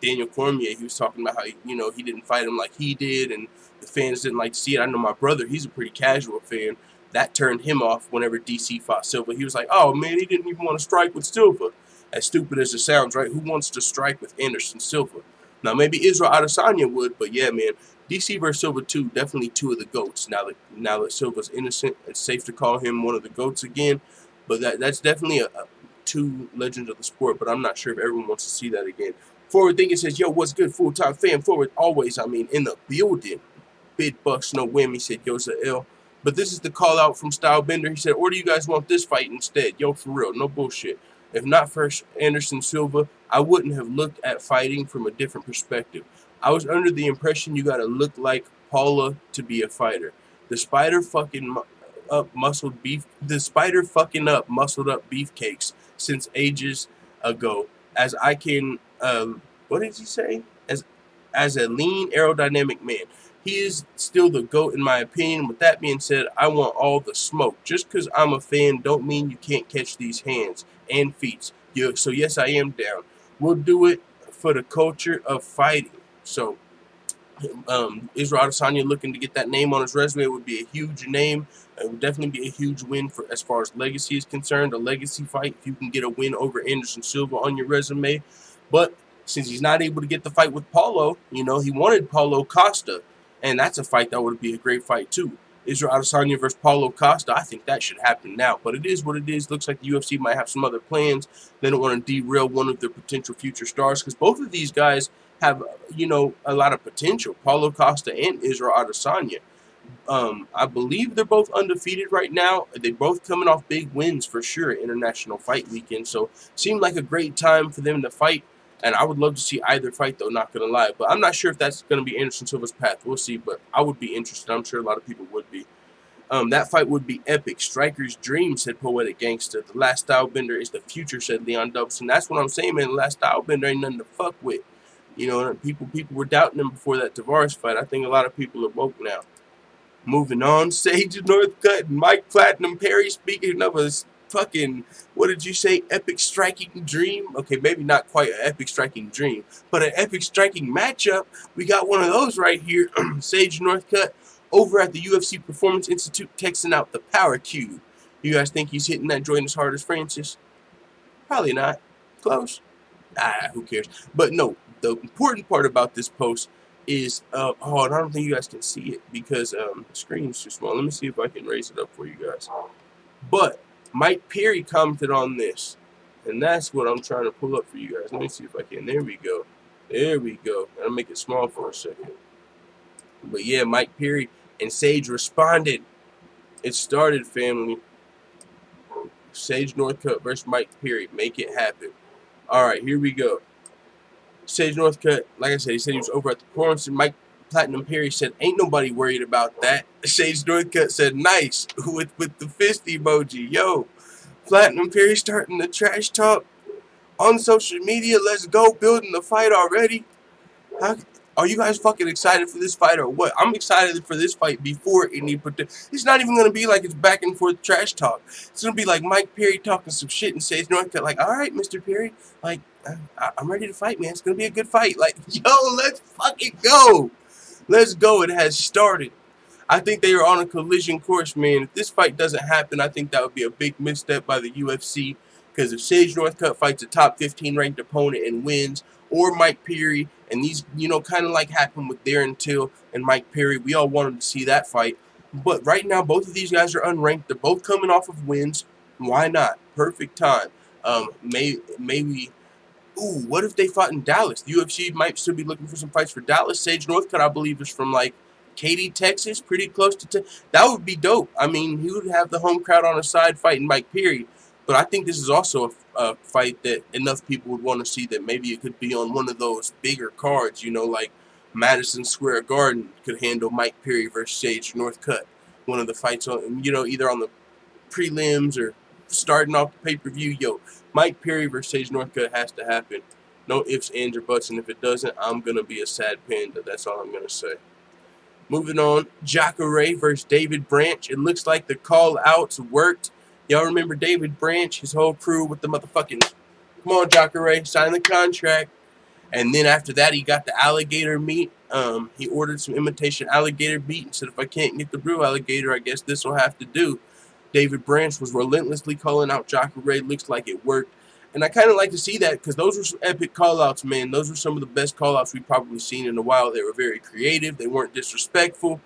Daniel Cormier. He was talking about how he didn't fight him like he did, and the fans didn't like to see it. I know my brother, he's a pretty casual fan. That turned him off whenever DC fought Silva. He was like, oh, man, he didn't even want to strike with Silva. As stupid as it sounds, right? Who wants to strike with Anderson Silva? Now, maybe Israel Adesanya would, but yeah, man, DC versus Silva 2, definitely two of the GOATs. Now that Silva's innocent, it's safe to call him one of the GOATs again. But that's definitely two legends of the sport, but I'm not sure if everyone wants to see that again. Forward Thinking says, yo, what's good, full-time fan? Forward always, in the building. Big bucks, no whammy, said Yosa L. But this is the call out from Stylebender. He said, or do you guys want this fight instead? Yo, for real, no bullshit. If not for Anderson Silva, I wouldn't have looked at fighting from a different perspective. I was under the impression you gotta look like Paula to be a fighter. The spider fucking up muscled up beefcakes since ages ago. As I can, what did he say? As a lean aerodynamic man. He is still the GOAT in my opinion. With that being said, I want all the smoke. Just because I'm a fan don't mean you can't catch these hands and feet. So yes, I am down. We'll do it for the culture of fighting. So Israel Adesanya looking to get that name on his resume would be a huge name. It would definitely be a huge win for as far as legacy is concerned. A legacy fight, if you can get a win over Anderson Silva on your resume. But since he's not able to get the fight with Paulo, he wanted Paulo Costa. And that's a fight that would be a great fight too. Israel Adesanya versus Paulo Costa, I think that should happen now. But it is what it is. Looks like the UFC might have some other plans. They don't want to derail one of their potential future stars because both of these guys have, a lot of potential. Paulo Costa and Israel Adesanya. I believe they're both undefeated right now. They're both coming off big wins for sure at International Fight Weekend. So seemed like a great time for them to fight. And I would love to see either fight, though, not going to lie. But I'm not sure if that's going to be Anderson Silva's path. We'll see, but I would be interested. I'm sure a lot of people would be. That fight would be epic. Striker's dream, said Poetic Gangster. The last Stylebender is the future, said Leon Dubson. That's what I'm saying, man. The last Stylebender ain't nothing to fuck with. People were doubting him before that Tavares fight. I think a lot of people are woke now. Moving on, Sage Northcutt and Mike Platinum Perry, speaking of a fucking, what did you say, epic striking dream? Okay, maybe not quite an epic striking dream, but an epic striking matchup. We got one of those right here. Sage Northcutt over at the UFC Performance Institute texting out the Power Cube. You guys think he's hitting that joint as hard as Francis? Probably not. Close? Who cares? But no, the important part about this post is, and I don't think you guys can see it because the screen's too small. Let me see if I can raise it up for you guys. But Mike Perry commented on this, and that's what I'm trying to pull up for you guys. Let me see if I can. There we go. There we go. I'll make it small for a second. But yeah, Mike Perry and Sage responded. It started, family. Sage Northcutt versus Mike Perry. Make it happen. All right, here we go. Sage Northcutt, like I said, he said he was over at the performance, and Mike Platinum Perry said, ain't nobody worried about that. Sage Northcutt said, nice, with the fist emoji. Yo, Platinum Perry starting the trash talk on social media. Let's go, building the fight already. Are you guys fucking excited for this fight or what? I'm excited for this fight before any it's not even gonna be like it's back and forth trash talk. It's gonna be like Mike Perry talking some shit and Sage Northcutt like, all right, Mr. Perry, like I'm ready to fight, man. It's gonna be a good fight. Like, yo, let's fucking go. Let's go. It has started. I think they are on a collision course, man. If this fight doesn't happen, I think that would be a big misstep by the UFC. Because if Sage Northcutt fights a top 15 ranked opponent and wins, or Mike Perry, and these, kind of like happened with Darren Till and Mike Perry, we all wanted to see that fight. But right now, both of these guys are unranked. They're both coming off of wins. Why not? Perfect time. Maybe. Ooh, what if they fought in Dallas? The UFC might still be looking for some fights for Dallas. Sage Northcutt, I believe, is from like Katy, Texas, pretty close to. That would be dope. I mean, he would have the home crowd on his side fighting Mike Perry. But I think this is also a fight that enough people would want to see that maybe it could be on one of those bigger cards, like Madison Square Garden could handle Mike Perry versus Sage Northcutt. One of the fights on, either on the prelims or starting off the pay-per-view. Yo, Mike Perry versus Sage Northcutt has to happen. No ifs, ands, or buts, and if it doesn't, I'm going to be a sad panda. That's all I'm going to say. Moving on, Jacare versus David Branch. It looks like the call-outs worked. Y'all remember David Branch, his whole crew with the motherfucking, come on, Jacare, sign the contract. And then after that, he got the alligator meat. He ordered some imitation alligator meat and said, if I can't get the real alligator, I guess this will have to do. David Branch was relentlessly calling out Jacare. Looks like it worked. And I kind of like to see that because those were some epic call-outs, man. Those were some of the best call-outs we've probably seen in a while. They were very creative. They weren't disrespectful.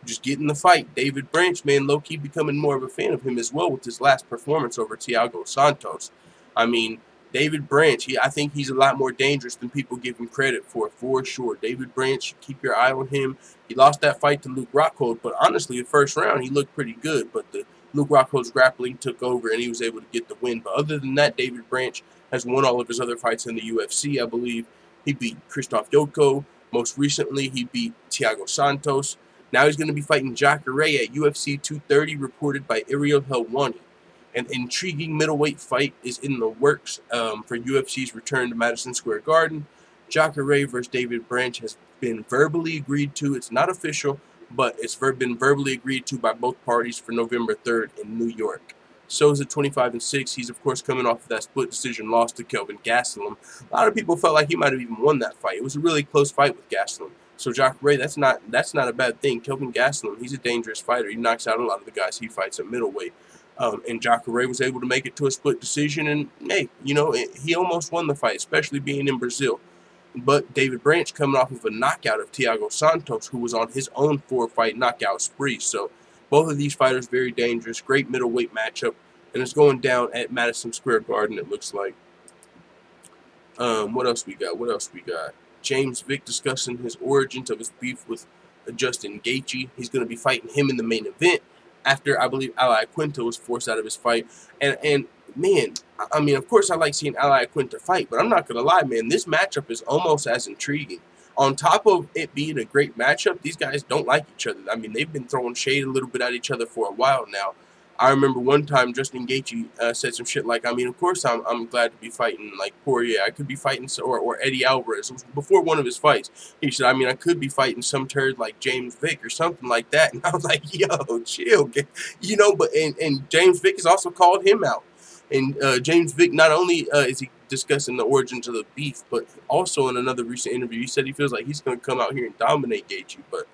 Just get in the fight. David Branch, man, low-key becoming more of a fan of him as well with his last performance over Thiago Santos. I mean, David Branch, I think he's a lot more dangerous than people give him credit for sure. David Branch, keep your eye on him. He lost that fight to Luke Rockhold, but honestly, the first round, he looked pretty good. But the Luke Rockhold's grappling took over, and he was able to get the win. But other than that, David Branch has won all of his other fights in the UFC, I believe. He beat Krzysztof Jotko. Most recently, he beat Thiago Santos. Now he's going to be fighting Jacare at UFC 230, reported by Ariel Helwani. An intriguing middleweight fight is in the works for UFC's return to Madison Square Garden. Jacare versus David Branch has been verbally agreed to. It's not official, but it's been verbally agreed to by both parties for November 3rd in New York. So's at 25-6. He's, of course, coming off of that split decision loss to Kelvin Gastelum. A lot of people felt like he might have even won that fight. It was a really close fight with Gastelum. So Jacare, that's not a bad thing. Kelvin Gastelum, he's a dangerous fighter. He knocks out a lot of the guys he fights at middleweight. And Jacare was able to make it to a split decision. And, hey, he almost won the fight, especially being in Brazil. But David Branch coming off of a knockout of Thiago Santos, who was on his own 4-fight knockout spree. So both of these fighters very dangerous. Great middleweight matchup. And it's going down at Madison Square Garden, it looks like. What else we got? James Vick discussing his origins of his beef with Justin Gaethje. He's going to be fighting him in the main event after, I believe, Ali Quinta was forced out of his fight. And man, I mean, of course I like seeing Ali Quinta fight, but I'm not going to lie, man, this matchup is almost as intriguing. On top of it being a great matchup, these guys don't like each other. I mean, they've been throwing shade a little bit at each other for a while now. I remember one time Justin Gaethje said some shit like, I mean, of course I'm glad to be fighting like Poirier. I could be fighting or Eddie Alvarez. It was before one of his fights. He said, I mean, I could be fighting some turd like James Vick or something like that. And I was like, yo, chill. But James Vick has also called him out. And James Vick, not only is he discussing the origins of the beef, but also in another recent interview, he said he feels like he's going to come out here and dominate Gaethje. But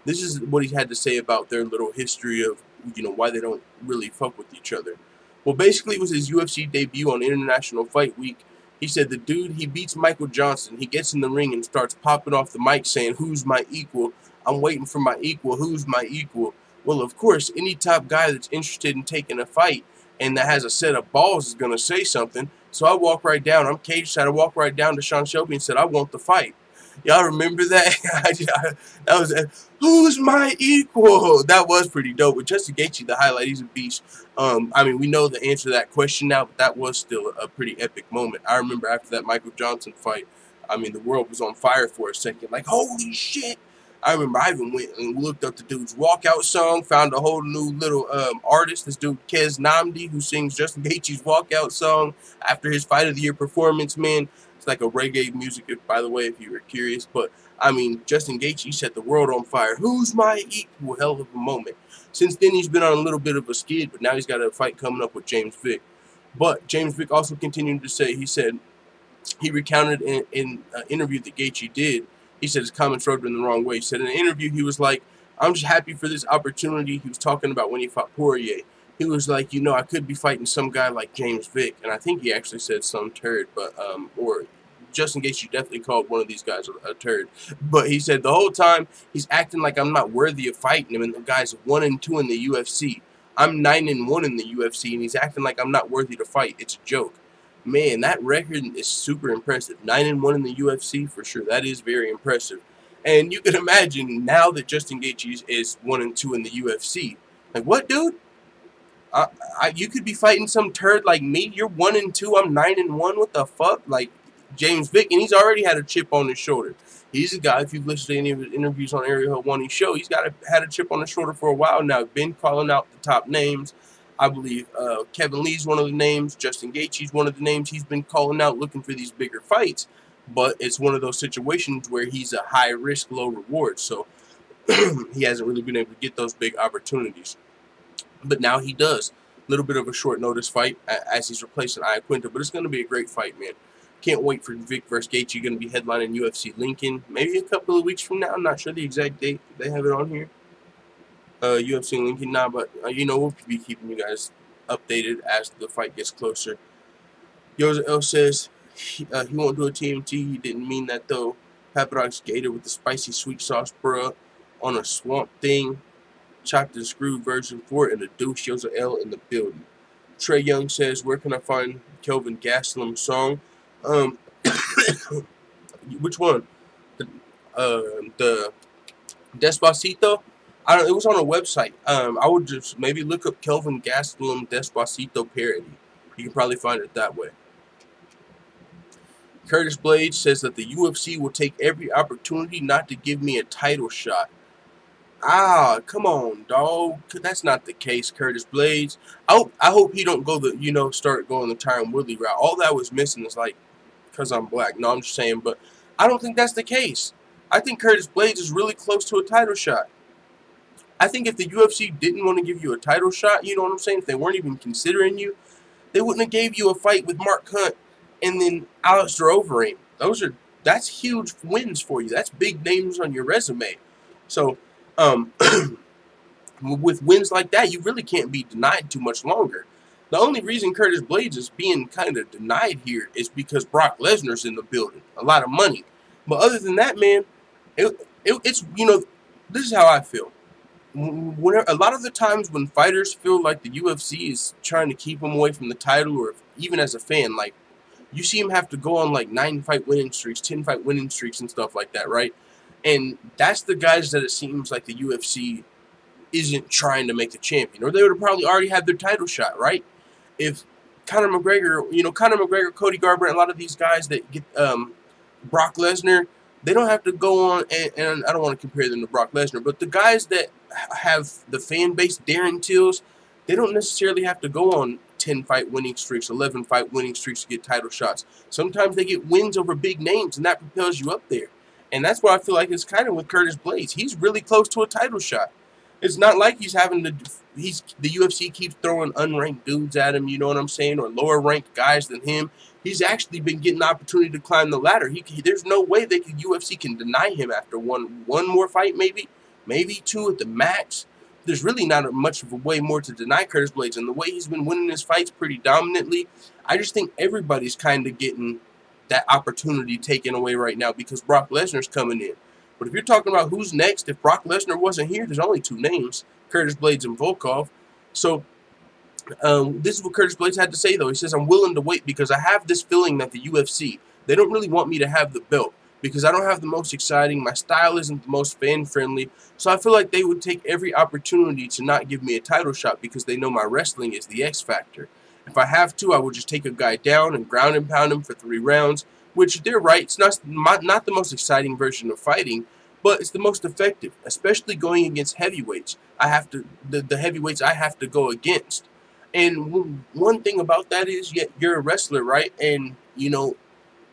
this is what he had to say about their little history of, why they don't really fuck with each other. Well, basically, it was his UFC debut on International Fight Week. He said the dude, he beats Michael Johnson. He gets in the ring and starts popping off the mic saying, who's my equal? I'm waiting for my equal. Who's my equal? Well, of course, any top guy that's interested in taking a fight and that has a set of balls is going to say something. So I walk right down. I'm cage side. I walk right down to Sean Shelby and said, I want the fight. Y'all remember that? That was who's my equal? That was pretty dope. With Justin Gaethje, the highlight, he's a beast. I mean, we know the answer to that question now, but that was still a pretty epic moment. I remember after that Michael Johnson fight, I mean, the world was on fire for a second. Like, holy shit. I remember I even went and looked up the dude's walkout song, found a whole new little artist, this dude Kez Namdi, who sings Justin Gaethje's walkout song after his Fight of the Year performance, man. like a reggae music, by the way, if you were curious. But I mean, Justin Gaethje set the world on fire. Who's my equal? Hell of a moment. Since then, he's been on a little bit of a skid, but now he's got a fight coming up with James Vick. But James Vick also continued to say, he said, he recounted in an interview that Gaethje did. He said his comments rubbed him the wrong way. He said in an interview, he was like, I'm just happy for this opportunity. He was talking about when he fought Poirier. He was like, you know, I could be fighting some guy like James Vick. And I think he actually said some turd, but, or Justin Gaethje definitely called one of these guys a turd. But he said the whole time, he's acting like I'm not worthy of fighting him. And the guy's 1-2 in the UFC. I'm 9-1 in the UFC, and he's acting like I'm not worthy to fight. It's a joke. Man, that record is super impressive. 9-1 in the UFC, for sure. That is very impressive. And you can imagine now that Justin Gaethje is 1-2 in the UFC. Like, what, dude? You could be fighting some turd like me. You're 1-2. I'm 9-1. What the fuck? Like James Vick, and he's already had a chip on his shoulder. He's a guy. If you've listened to any of his interviews on Area 1's show, he's had a chip on his shoulder for a while now. Been calling out the top names. I believe Kevin Lee's one of the names. Justin Gaethje's one of the names he's been calling out, looking for these bigger fights. But it's one of those situations where he's a high risk, low reward. So he hasn't really been able to get those big opportunities. But now he does. A little bit of a short notice fight as he's replacing Iaquinta. But it's going to be a great fight, man. Can't wait for Vick versus Gaethje. Going to be headlining UFC Lincoln. Maybe a couple of weeks from now. I'm not sure the exact date. They have it on here. UFC Lincoln now, but you know, we'll be keeping you guys updated as the fight gets closer. Yoza L says he won't do a TMT. He didn't mean that though. Papadak's Gator with the spicy sweet sauce, bruh, on a swamp thing. Chopped and screwed version 4 and a douche. Yoza L in the building. Trey Young says, where can I find Kelvin Gastelum's song? Which one? The Despacito? It was on a website. I would just maybe look up Kelvin Gastelum Despacito parody. You can probably find it that way. Curtis Blades says that the UFC will take every opportunity not to give me a title shot. Ah, come on, dog. That's not the case, Curtis Blades. I hope he don't go start going the Tyron Woodley route. All that was missing is like, because I'm black. No, I'm just saying, but I don't think that's the case. I think Curtis Blades is really close to a title shot. I think if the UFC didn't want to give you a title shot, you know what I'm saying? If they weren't even considering you, they wouldn't have gave you a fight with Mark Hunt and then Alistair Overeem. That's huge wins for you. That's big names on your resume. So, with wins like that, you really can't be denied too much longer. The only reason Curtis Blades is being kind of denied here is because Brock Lesnar's in the building. A lot of money. But other than that, man, it's, this is how I feel. A lot of the times when fighters feel like the UFC is trying to keep them away from the title, or even as a fan, like, you see them have to go on like 9-fight winning streaks, 10-fight winning streaks and stuff like that, right? And that's the guys that it seems like the UFC isn't trying to make the champion, or they would have probably already had their title shot, right? If Conor McGregor, Cody Garbrandt, a lot of these guys that get Brock Lesnar, they don't have to go on, and I don't want to compare them to Brock Lesnar, but the guys that have the fan base, Darren Tills, they don't necessarily have to go on 10-fight winning streaks, 11-fight winning streaks to get title shots. Sometimes they get wins over big names, and that propels you up there. And that's what I feel like it's kind of with Curtis Blades. He's really close to a title shot. It's not like he's having to. The UFC keeps throwing unranked dudes at him, you know what I'm saying, or lower ranked guys than him. He's actually been getting the opportunity to climb the ladder. There's no way UFC can deny him after one more fight, maybe 2 at the max. There's really not much of a way more to deny Curtis Blades, and the way he's been winning his fights pretty dominantly, I just think everybody's kind of getting that opportunity taken away right now because Brock Lesnar's coming in. But if you're talking about who's next, if Brock Lesnar wasn't here, there's only 2 names, Curtis Blades and Volkov. So this is what Curtis Blades had to say, though. He says, I'm willing to wait because I have this feeling that the UFC, they don't really want me to have the belt because I don't have the most exciting, my style isn't the most fan-friendly, so I feel like they would take every opportunity to not give me a title shot because they know my wrestling is the X factor. If I have to, I would just take a guy down and ground and pound him for 3 rounds, which they're right. It's not the most exciting version of fighting, but it's the most effective, especially going against heavyweights. The heavyweights I have to go against. And one thing about that is, you're a wrestler, right? And,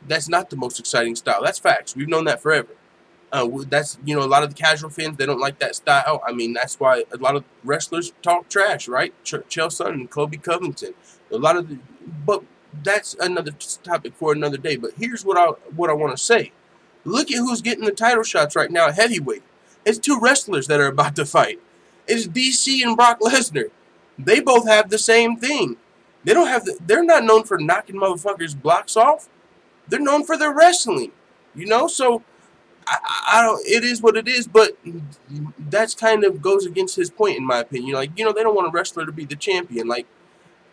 That's not the most exciting style. That's facts. We've known that forever. That's, a lot of the casual fans, they don't like that style. I mean, that's why a lot of wrestlers talk trash, right? Chiesa and Kobe Covington. A lot of but that's another topic for another day. But here's what I want to say. Look at who's getting the title shots right now at heavyweight. It's two wrestlers that are about to fight. It's DC and Brock Lesnar. They both have the same thing. They don't have they're not known for knocking motherfuckers' blocks off. They're known for their wrestling. So I don't. It is what it is, but that's kind of goes against his point, in my opinion. They don't want a wrestler to be the champion.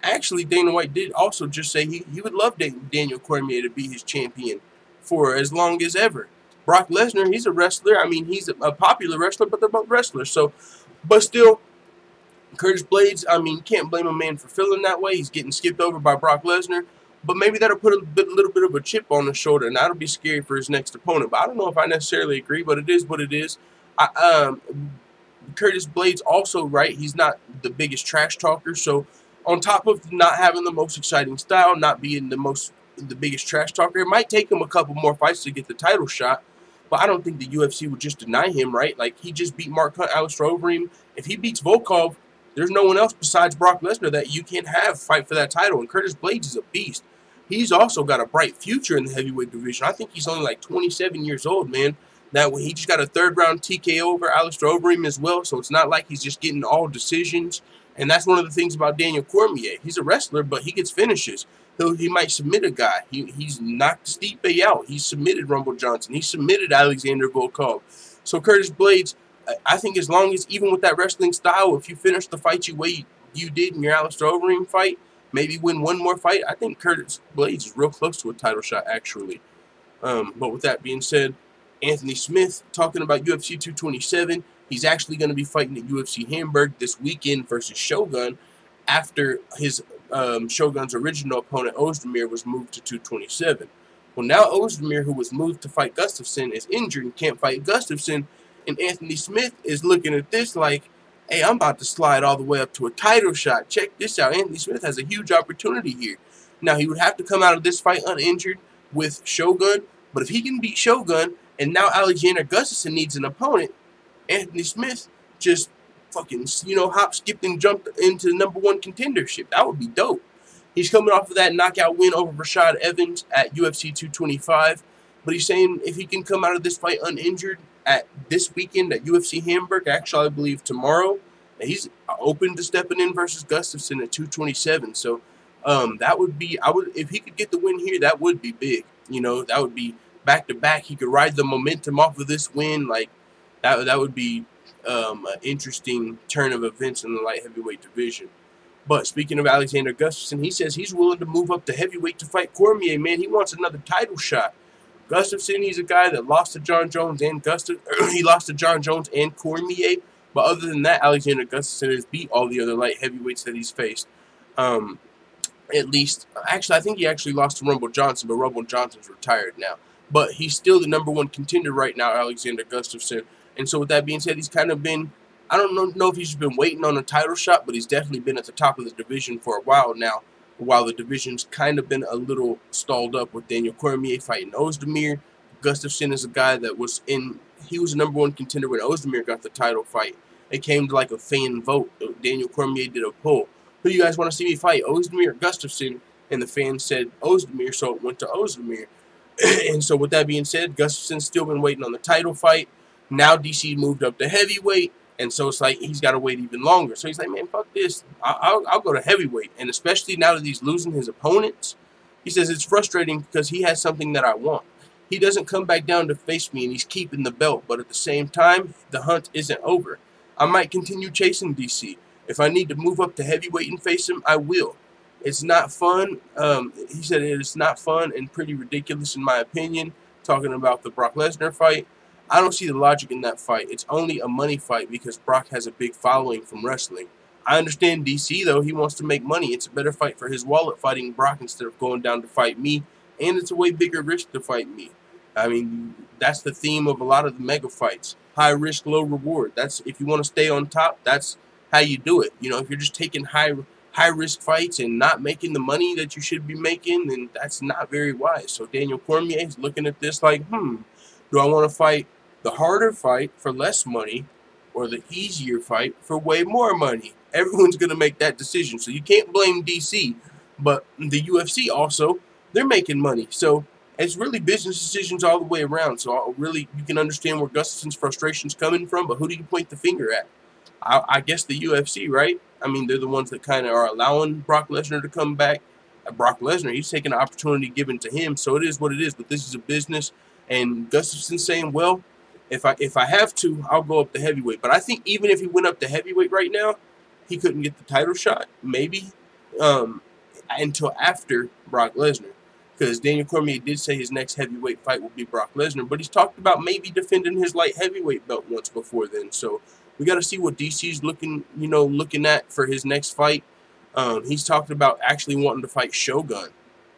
Actually, Dana White did also just say he would love Daniel Cormier to be his champion for as long as ever. Brock Lesnar, he's a wrestler. I mean, he's a popular wrestler, but they're both wrestlers. So, but still, Curtis Blades, I mean, you can't blame a man for feeling that way. He's getting skipped over by Brock Lesnar. But maybe that'll put a little bit of a chip on his shoulder, and that'll be scary for his next opponent. But I don't know if I necessarily agree, but it is what it is. Curtis Blades also, right, he's not the biggest trash talker. So on top of not having the most exciting style, not being the biggest trash talker, it might take him a couple more fights to get the title shot. But I don't think the UFC would just deny him, right? He just beat Mark Hunt, Alistair Overeem. If he beats Volkov, there's no one else besides Brock Lesnar that you can have fight for that title. And Curtis Blades is a beast. He's also got a bright future in the heavyweight division. I think he's only 27 years old, man. That he just got a third-round TKO over Alistair Overeem as well, so it's not like he's just getting all decisions. And that's one of the things about Daniel Cormier. He's a wrestler, but he gets finishes. He might submit a guy. He's knocked Stipe out. He's submitted Rumble Johnson. He submitted Alexander Volkov. So Curtis Blades, I think as long as, even with that wrestling style, if you finish the fight you did in your Alistair Overeem fight, maybe win one more fight, I think Curtis Blades is real close to a title shot, actually. But with that being said, Anthony Smith, talking about UFC 227, he's actually going to be fighting at UFC Hamburg this weekend versus Shogun after his Shogun's original opponent, Ozdemir, was moved to 227. Well, now Ozdemir, who was moved to fight Gustafsson, is injured and can't fight Gustafsson, and Anthony Smith is looking at this like, hey, I'm about to slide all the way up to a title shot. Check this out. Anthony Smith has a huge opportunity here. Now, he would have to come out of this fight uninjured with Shogun, but if he can beat Shogun, and now Alexander Gustafsson needs an opponent, Anthony Smith just fucking, hop, skipped, and jumped into the #1 contendership. That would be dope. He's coming off of that knockout win over Rashad Evans at UFC 225, but he's saying if he can come out of this fight uninjured at this weekend at UFC Hamburg, actually I believe tomorrow, he's open to stepping in versus Gustafsson at 227. So that would be, if he could get the win here, that would be big. That would be back-to-back. He could ride the momentum off of this win. That would be an interesting turn of events in the light heavyweight division. But speaking of Alexander Gustafsson, he says he's willing to move up to heavyweight to fight Cormier, man. He wants another title shot. Gustafsson, he's a guy that lost to John Jones and he lost to John Jones and Cormier. But other than that, Alexander Gustafsson has beat all the other light heavyweights that he's faced. At least, actually, I think he actually lost to Rumble Johnson, but Rumble Johnson's retired now. But he's still the #1 contender right now, Alexander Gustafsson. And so with that being said, he's kind of been, I don't know if he's been waiting on a title shot, but he's definitely been at the top of the division for a while now, while the division's kind of been a little stalled up with Daniel Cormier fighting Ozdemir. Gustafsson is a guy that he was a #1 contender when Ozdemir got the title fight. It came to a fan vote. Daniel Cormier did a poll. Who do you guys want to see me fight, Ozdemir or Gustafsson? And the fans said Ozdemir, so it went to Ozdemir. And so with that being said, Gustafsson's still been waiting on the title fight. Now DC moved up to heavyweight, and so it's he's got to wait even longer. So he's like, man, fuck this. I'll go to heavyweight. And especially now that he's losing his opponents, he says it's frustrating because he has something that I want. He doesn't come back down to face me, and he's keeping the belt. But at the same time, the hunt isn't over. I might continue chasing DC. If I need to move up to heavyweight and face him, I will. It's not fun. He said it's not fun and pretty ridiculous in my opinion, talking about the Brock Lesnar fight. I don't see the logic in that fight. It's only a money fight because Brock has a big following from wrestling. I understand DC, though. He wants to make money. It's a better fight for his wallet fighting Brock instead of going down to fight me, and it's a way bigger risk to fight me. I mean, that's the theme of a lot of the mega fights. High risk, low reward. That's, if you want to stay on top, that's how you do it. If you're just taking high high-risk fights and not making the money that you should be making, then that's not very wise. So Daniel Cormier is looking at this like, do I want to fight the harder fight for less money or the easier fight for way more money? Everyone's going to make that decision. So you can't blame DC, but the UFC also, they're making money. So it's really business decisions all the way around. So really, you can understand where Gustafson's frustration's coming from, but who do you point the finger at? I guess the UFC, right? I mean, they're the ones that kind of are allowing Brock Lesnar to come back. Brock Lesnar, he's taking the opportunity given to him, so it is what it is. But this is a business, and Gustafson's saying, well, if I have to, I'll go up to heavyweight. But I think even if he went up to heavyweight right now, he couldn't get the title shot, maybe, until after Brock Lesnar. Because Daniel Cormier did say his next heavyweight fight will be Brock Lesnar, but he's talked about maybe defending his light heavyweight belt once before then. So we got to see what DC's looking at for his next fight. He's talked about actually wanting to fight Shogun.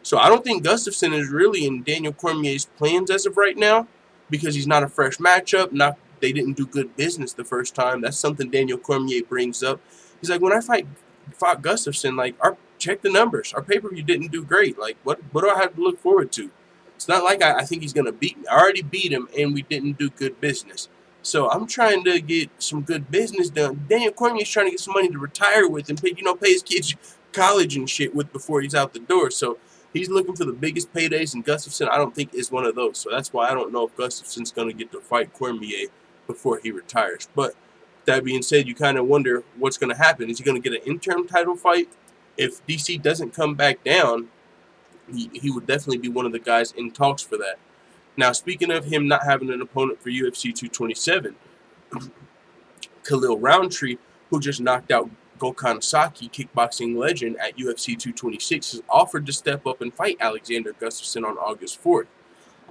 So I don't think Gustafsson is really in Daniel Cormier's plans as of right now because he's not a fresh matchup. They didn't do good business the first time. That's something Daniel Cormier brings up. He's like, when I fought Gustafsson, like, check the numbers. Our pay-per-view didn't do great. Like, what do I have to look forward to? It's not like I think he's going to beat me. I already beat him, and we didn't do good business. So I'm trying to get some good business done. Daniel Cormier's trying to get some money to retire with and pay his kids college and shit with before he's out the door. So he's looking for the biggest paydays, and Gustafsson, I don't think, is one of those. So that's why I don't know if Gustafsson's going to get to fight Cormier before he retires. But that being said, you kind of wonder what's going to happen. Is he going to get an interim title fight? If DC doesn't come back down, he would definitely be one of the guys in talks for that. Now, speaking of him not having an opponent for UFC 227, Khalil Roundtree, who just knocked out Gokhan Saki, kickboxing legend, at UFC 226, has offered to step up and fight Alexander Gustafsson on August 4th.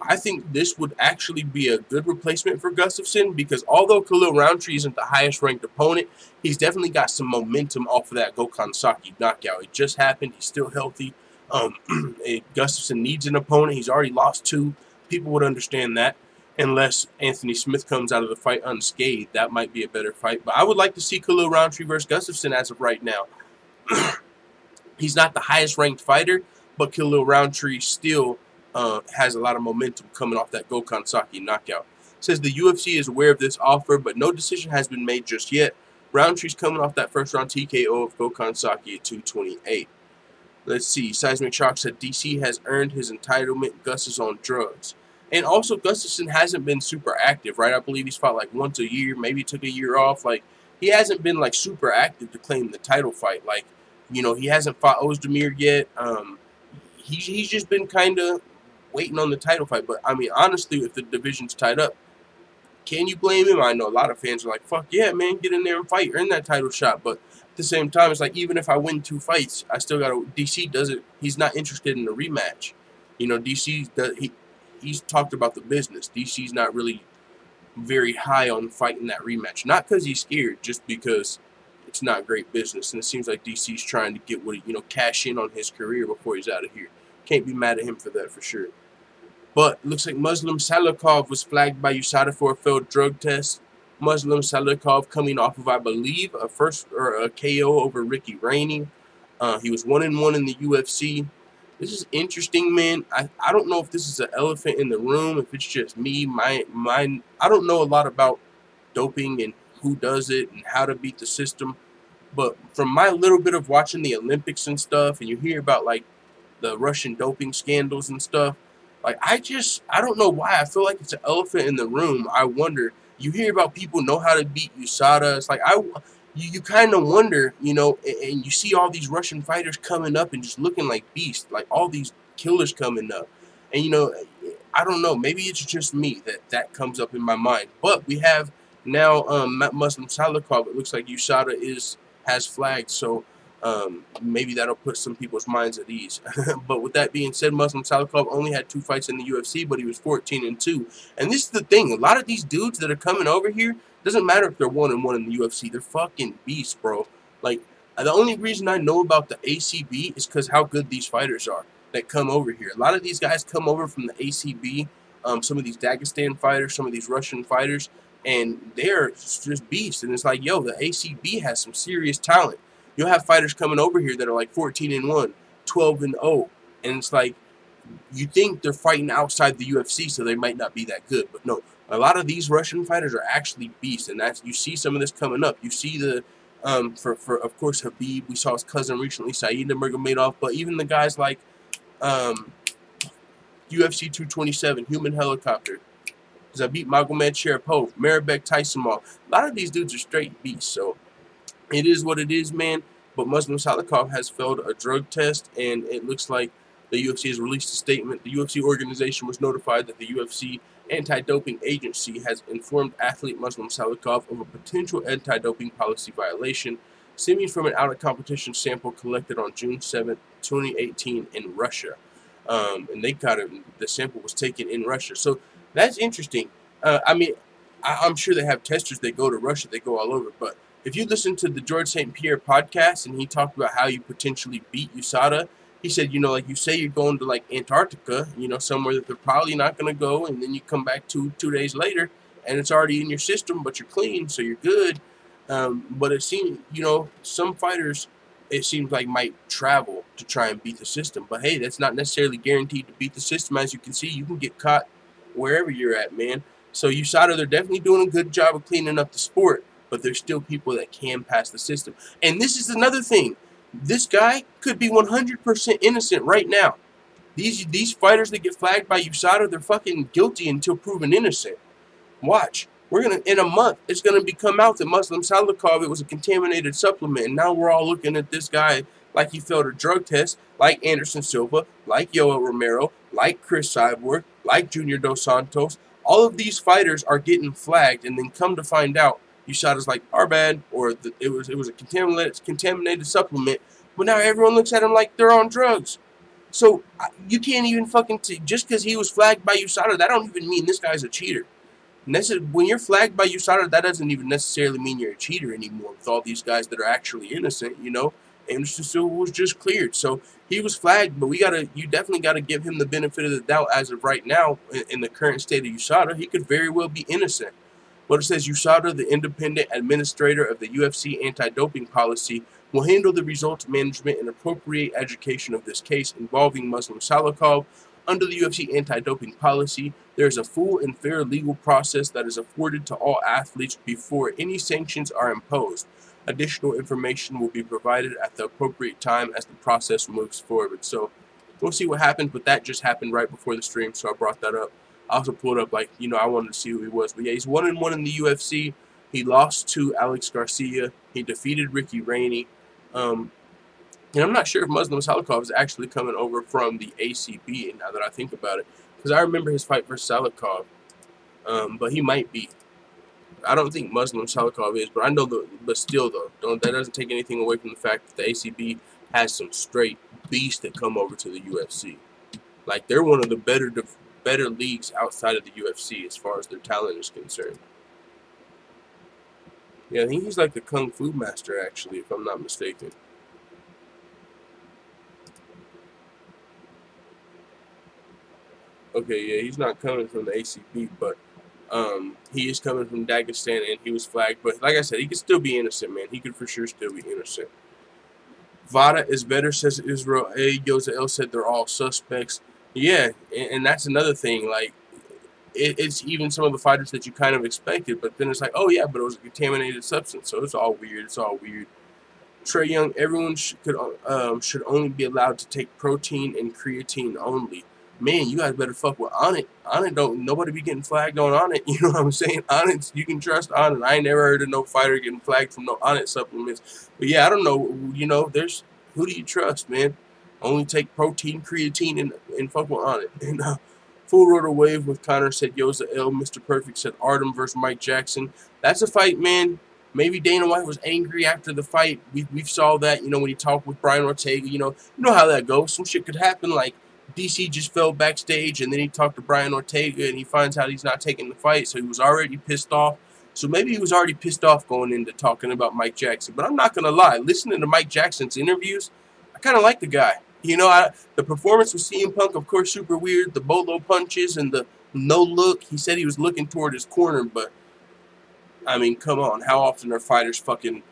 I think this would actually be a good replacement for Gustafsson because although Khalil Roundtree isn't the highest-ranked opponent, he's definitely got some momentum off of that Gokhan Saki knockout. It just happened. He's still healthy. Gustafsson needs an opponent. He's already lost 2. People would understand that. Unless Anthony Smith comes out of the fight unscathed, that might be a better fight. But I would like to see Khalil Roundtree versus Gustafsson as of right now. He's not the highest-ranked fighter, but Khalil Roundtree still has a lot of momentum coming off that Gokhan Saki knockout. Says the UFC is aware of this offer, but no decision has been made just yet. Roundtree's coming off that first-round TKO of Gokhan Saki at 228. Let's see. Seismic Shock said DC has earned his entitlement. Gus is on drugs. And also, Gustafsson hasn't been super active, right? I believe he's fought like once a year, maybe took a year off. Like, he hasn't been like super active to claim the title fight. Like, he hasn't fought Ozdemir yet. He's just been kind of waiting on the title fight. But, I mean, honestly, if the division's tied up, can you blame him? I know a lot of fans are like, fuck yeah, man, get in there and fight, earn that title shot. But at the same time, it's like, even if I win 2 fights, I still got to, DC doesn't, he's not interested in a rematch. He's talked about the business. DC's not really very high on fighting that rematch. Not because he's scared, just because it's not great business. And it seems like DC's trying to get cash in on his career before he's out of here. Can't be mad at him for that for sure. But it looks like Muslim Salikov was flagged by USADA for a failed drug test. Muslim Salikov coming off of, I believe, a KO over Ricky Rainey. He was 1-1 in the UFC. This is interesting, man. I don't know if this is an elephant in the room, if it's just me. I don't know a lot about doping and who does it and how to beat the system. But from my little bit of watching the Olympics and stuff, and you hear about, like, the Russian doping scandals and stuff, like, I don't know why. I feel like it's an elephant in the room. I wonder. You hear about people know how to beat USADA. It's like, you kind of wonder, and you see all these Russian fighters coming up and just looking like beasts, like all these killers coming up. And, I don't know. Maybe it's just me that comes up in my mind. But we have now Muslim Salikov. It looks like USADA has flagged, so maybe that'll put some people's minds at ease. But with that being said, Muslim Salikov only had 2 fights in the UFC, but he was 14-2. And this is the thing. A lot of these dudes that are coming over here, doesn't matter if they're 1-1 in the UFC. They're fucking beasts, bro. Like, the only reason I know about the ACB is because how good these fighters are that come over here. A lot of these guys come over from the ACB, some of these Dagestan fighters, some of these Russian fighters, and they're just beasts. And it's like, yo, the ACB has some serious talent. You'll have fighters coming over here that are like 14-1, 12-0, and it's like, you think they're fighting outside the UFC, so they might not be that good, but no. A lot of these Russian fighters are actually beasts, and that's, you see some of this coming up. You see the for of course Habib. We saw his cousin recently, Said Nurmagomedov, but even the guys like UFC 227, Human Helicopter, Zabit Magomed Sharipov, Maribek Taisumov. A lot of these dudes are straight beasts, so it is what it is, man. But Muslim Salikov has failed a drug test, and it looks like the UFC has released a statement. The UFC organization was notified that the UFC anti-doping agency has informed athlete Muslim Salikov of a potential anti-doping policy violation stemming from an out-of-competition sample collected on June 7, 2018 in Russia. And they got it. The sample was taken in Russia. So that's interesting. I mean, I'm sure they have testers that go to Russia. They go all over. But if you listen to the George St. Pierre podcast, and he talked about how you potentially beat USADA, he said, you know, like, you say you're going to, like, Antarctica, you know, somewhere that they're probably not going to go, and then you come back two days later, and it's already in your system, but you're clean, so you're good. But it seems, you know, some fighters, it seems like, might travel to try and beat the system. But, hey, that's not necessarily guaranteed to beat the system. As you can see, you can get caught wherever you're at, man. So USADA, they're definitely doing a good job of cleaning up the sport, but there's still people that can pass the system. And this is another thing. This guy could be 100% innocent right now. These fighters that get flagged by USADA, they're fucking guilty until proven innocent. Watch. We're gonna, in a month, it's gonna come out that Muslim Salikov, it was a contaminated supplement, and now we're all looking at this guy like he failed a drug test, like Anderson Silva, like Yoel Romero, like Chris Cyborg, like Junior Dos Santos. All of these fighters are getting flagged, and then come to find out, USADA's like, our bad, or it was a contaminated supplement, but now everyone looks at them like they're on drugs. So you can't even fucking just because he was flagged by USADA, that don't even mean this guy's a cheater. When you're flagged by USADA, that doesn't even necessarily mean you're a cheater anymore. With all these guys that are actually innocent, you know, Anderson Silva was just cleared, so he was flagged. But you definitely gotta give him the benefit of the doubt. As of right now, in the current state of USADA, he could very well be innocent. But it says USADA, the independent administrator of the UFC anti-doping policy, will handle the results management and appropriate education of this case involving Muslim Salikov. Under the UFC anti-doping policy, there is a full and fair legal process that is afforded to all athletes before any sanctions are imposed. Additional information will be provided at the appropriate time as the process moves forward. So we'll see what happens, but that just happened right before the stream, so I brought that up. I also pulled up, like, you know, I wanted to see who he was. But yeah, he's 1-1 in the UFC. He lost to Alex Garcia. He defeated Ricky Rainey. And I'm not sure if Muslim Salikov is actually coming over from the ACB, now that I think about it. Because I remember his fight versus Salikov. But he might be. I don't think Muslim Salikov is, but I know but still, though, that doesn't take anything away from the fact that the ACB has some straight beasts that come over to the UFC. Like, they're one of the better leagues outside of the UFC as far as their talent is concerned. Yeah, I think he's like the Kung Fu master, actually, if I'm not mistaken. Okay, yeah, he's not coming from the ACB, but he is coming from Dagestan, and he was flagged. But like I said, he could still be innocent, man. He could for sure still be innocent. Vada is better, says Israel A. Yozael said they're all suspects. Yeah, and that's another thing. Like, it's even some of the fighters that you kind of expected, but then it's like, oh yeah, but it was a contaminated substance, so it's all weird. It's all weird. Trey Young, everyone should only be allowed to take protein and creatine only. Man, you guys better fuck with Onnit. Onnit don't, nobody be getting flagged on Onnit. You know what I'm saying? Onnit, you can trust Onnit. I ain't never heard of no fighter getting flagged from no Onnit supplements. But yeah, I don't know. You know, who do you trust, man? Only take protein, creatine, and fuck with Onnit. And Full Rotor Wave with Connor said Yoza L. Mr. Perfect said Artem versus Mike Jackson. That's a fight, man. Maybe Dana White was angry after the fight. We saw that, you know, when he talked with Brian Ortega. You know how that goes. Some shit could happen. Like, DC just fell backstage, and then he talked to Brian Ortega, and he finds out he's not taking the fight, so he was already pissed off. So maybe he was already pissed off going into talking about Mike Jackson. But I'm not going to lie. Listening to Mike Jackson's interviews, I kind of like the guy. You know, the performance with CM Punk, of course, super weird. The bolo punches and the no look. He said he was looking toward his corner, but, I mean, come on. How often are fighters fucking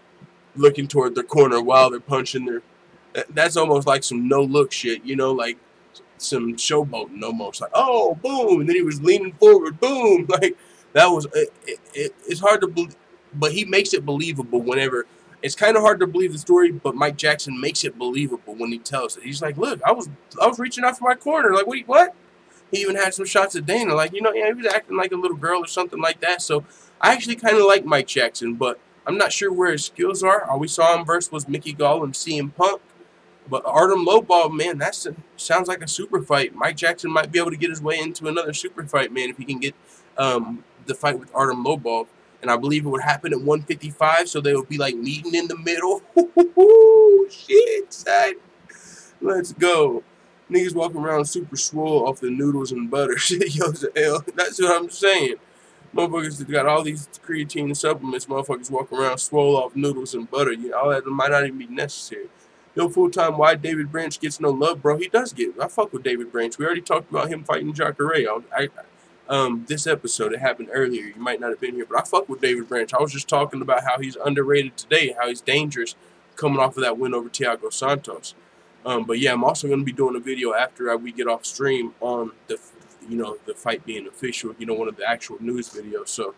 looking toward their corner while they're punching their. That's almost like some no-look shit, you know, like some showboating almost. Like, oh, boom, and then he was leaning forward, boom. Like, that was, it's hard to believe, but he makes it believable whenever. It's kind of hard to believe the story, but Mike Jackson makes it believable when he tells it. He's like, look, I was reaching out for my corner. Like, what? He even had some shots at Dana. Like, you know, yeah, he was acting like a little girl or something like that. So I actually kind of like Mike Jackson, but I'm not sure where his skills are. All we saw him versus was Mickey Gall and CM Punk. But Artem Lobov, man, sounds like a super fight. Mike Jackson might be able to get his way into another super fight, man, if he can get the fight with Artem Lobov. And I believe it would happen at 155, so they would be like meeting in the middle. Shit, son. Let's go. Niggas walking around super swole off the noodles and butter. Shit, yo, hell. That's what I'm saying. Motherfuckers got all these creatine supplements. Motherfuckers walking around swole off noodles and butter. You know, all that might not even be necessary. Yo, full-time, why David Branch gets no love, bro? He does get. I fuck with David Branch. We already talked about him fighting Jacare. This episode, it happened earlier. You might not have been here, but I fuck with David Branch. I was just talking about how he's underrated today, how he's dangerous coming off of that win over Thiago Santos. But yeah, I'm also going to be doing a video after we get off stream on the fight being official. You know, one of the actual news videos. So,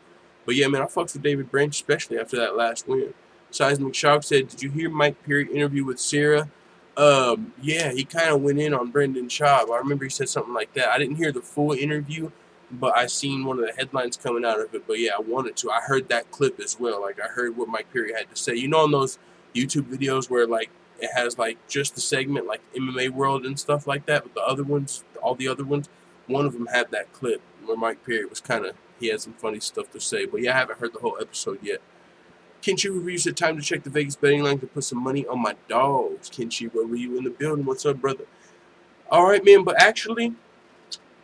but yeah, man, I fucks with David Branch, especially after that last win. Seismic Shock said, did you hear Mike Perry interview with Sarah? Yeah, he kind of went in on Brendan Schaub. I remember he said something like that. I didn't hear the full interview, but I seen one of the headlines coming out of it. But yeah, I wanted to. I heard that clip as well. Like, I heard what Mike Perry had to say. You know, on those YouTube videos where, like, it has, like, just the segment, like MMA World and stuff like that, but the other ones, all the other ones, one of them had that clip where Mike Perry was kind of, he had some funny stuff to say. But yeah, I haven't heard the whole episode yet. Kenshi Review said, time to check the Vegas betting line to put some money on my dogs. Kenshi, where were you in the building? What's up, brother? All right, man, but actually,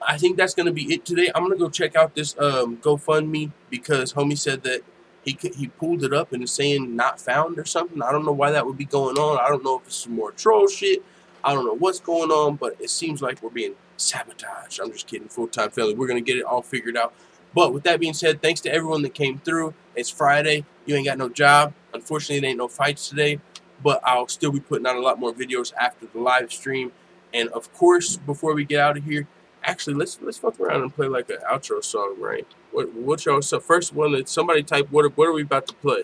I think that's going to be it today. I'm going to go check out this GoFundMe because homie said that he pulled it up and it's saying not found or something. I don't know why that would be going on. I don't know if it's some more troll shit. I don't know what's going on, but it seems like we're being sabotaged. I'm just kidding. Full-time family. We're going to get it all figured out. But with that being said, thanks to everyone that came through. It's Friday. You ain't got no job. Unfortunately, there ain't no fights today. But I'll still be putting out a lot more videos after the live stream. And of course, before we get out of here, actually, let's fuck around and play like an outro song, right? What's y'all? So first one, that somebody type. What are we about to play?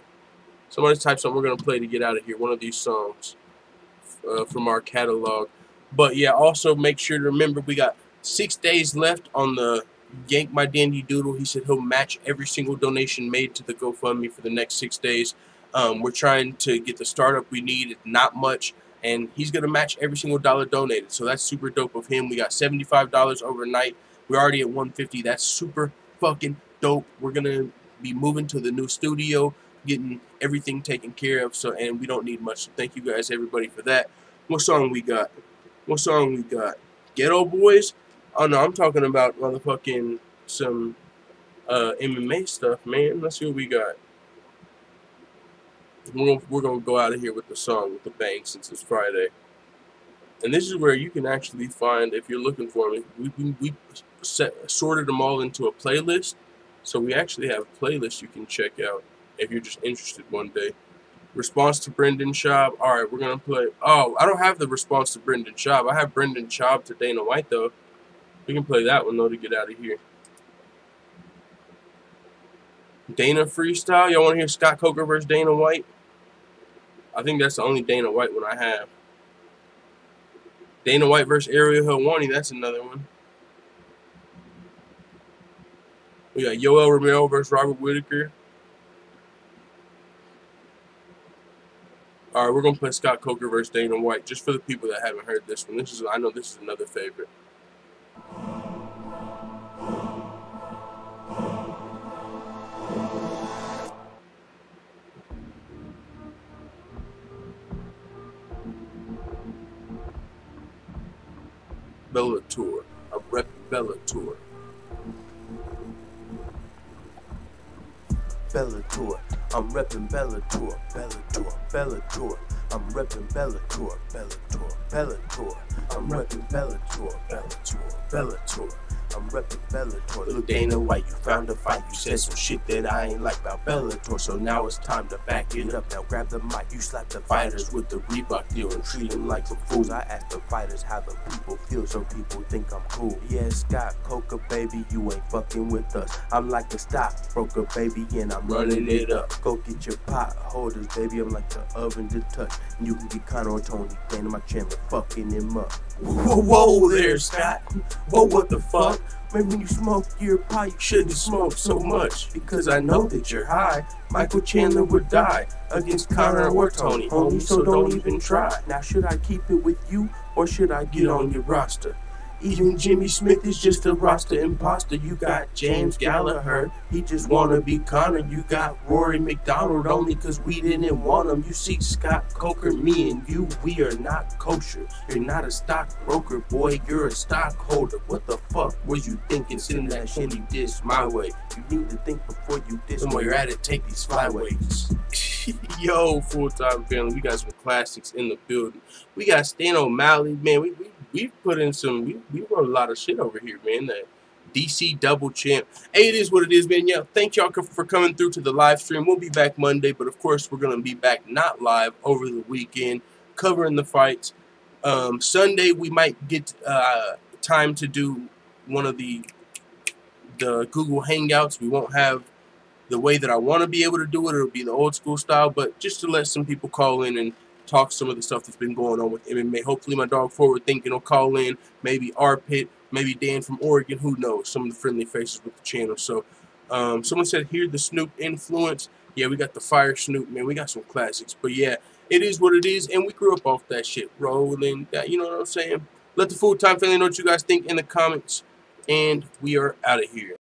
Somebody type something we're gonna play to get out of here. One of these songs from our catalog. But yeah, also make sure to remember we got 6 days left on the Yank My Dandy Doodle. He said he'll match every single donation made to the GoFundMe for the next 6 days. We're trying to get the startup we need. It's not much, and he's going to match every single dollar donated. So that's super dope of him. We got $75 overnight. We're already at $150. That's super fucking dope. We're going to be moving to the new studio, getting everything taken care of. So, and we don't need much. So thank you guys, everybody, for that. What song we got? What song we got? Ghetto Boys? Oh, no, I'm talking about motherfucking some MMA stuff, man. Let's see what we got. We're gonna go out of here with the song, with the bang, since it's Friday. And this is where you can actually find, if you're looking for me, we sorted them all into a playlist. So we actually have a playlist you can check out if you're just interested one day. Response to Brendan Schaub. All right, we're going to play. Oh, I don't have the response to Brendan Schaub. I have Brendan Schaub to Dana White, though. We can play that one, though, to get out of here. Dana freestyle. Y'all want to hear Scott Coker versus Dana White? I think that's the only Dana White one I have. Dana White versus Ariel Helwani. That's another one. We got Yoel Romero versus Robert Whitaker. All right, we're going to play Scott Coker versus Dana White, just for the people that haven't heard this one. I know this is another favorite. Bellator. I rep Bellator. Bellator. I'm reppin' Bellator. Bellator. I'm reppin' Bellator. Bellator. I'm reppin' Bellator. Bellator. I'm reppin' Bellator. Look, Dana White, you found a fight. You said some shit that I ain't like about Bellator, so now it's time to back it up. Now grab the mic, you slap the fighters with the Reebok deal and treat them like some fools. I ask the fighters how the people feel, so people think I'm cool. Yeah, Scott Coker, baby, you ain't fucking with us. I'm like a stockbroker, baby, and I'm running it up. Go get your pot holders, baby, I'm like the oven to touch. And you can get Conor or Tony, Dana my Chandler, fucking him up. Whoa there, Scott. Whoa, what the fuck? Man, when you smoke your pot, you shouldn't smoke so much. Because I know that you're high. Michael Chandler would die against Conor or Tony, homie, so don't even try. Now, should I keep it with you, or should I get on your roster? Even Jimmy Smith is just a roster imposter. You got James Gallagher, he just wanna be Conor. You got Rory McDonald only cause we didn't want him. You see Scott Coker, me and you, we are not kosher. You're not a stockbroker, boy, you're a stockholder. What the fuck was you thinking sending that shitty diss my way? You need to think before you diss. And while you're at it, take these flyweights. Yo, full-time family, we got some classics in the building. We got Stan O'Malley, man, we put in some, we wrote a lot of shit over here, man. That DC double champ. Hey, it is what it is, man. Yeah, thank y'all for coming through to the live stream. We'll be back Monday, but of course we're gonna be back not live over the weekend, covering the fights. Sunday we might get time to do one of the Google Hangouts. We won't have the way that I want to be able to do it. It'll be the old school style, but just to let some people call in and talk some of the stuff that's been going on with MMA. Hopefully my dog Forward Thinking will call in, maybe R-Pit, maybe Dan from Oregon, who knows, some of the friendly faces with the channel. So someone said, hear the Snoop influence. Yeah, we got the Fire Snoop, man. We got some classics. But yeah, it is what it is, and we grew up off that shit, rolling, that, you know what I'm saying? Let the full-time family know what you guys think in the comments, and we are out of here.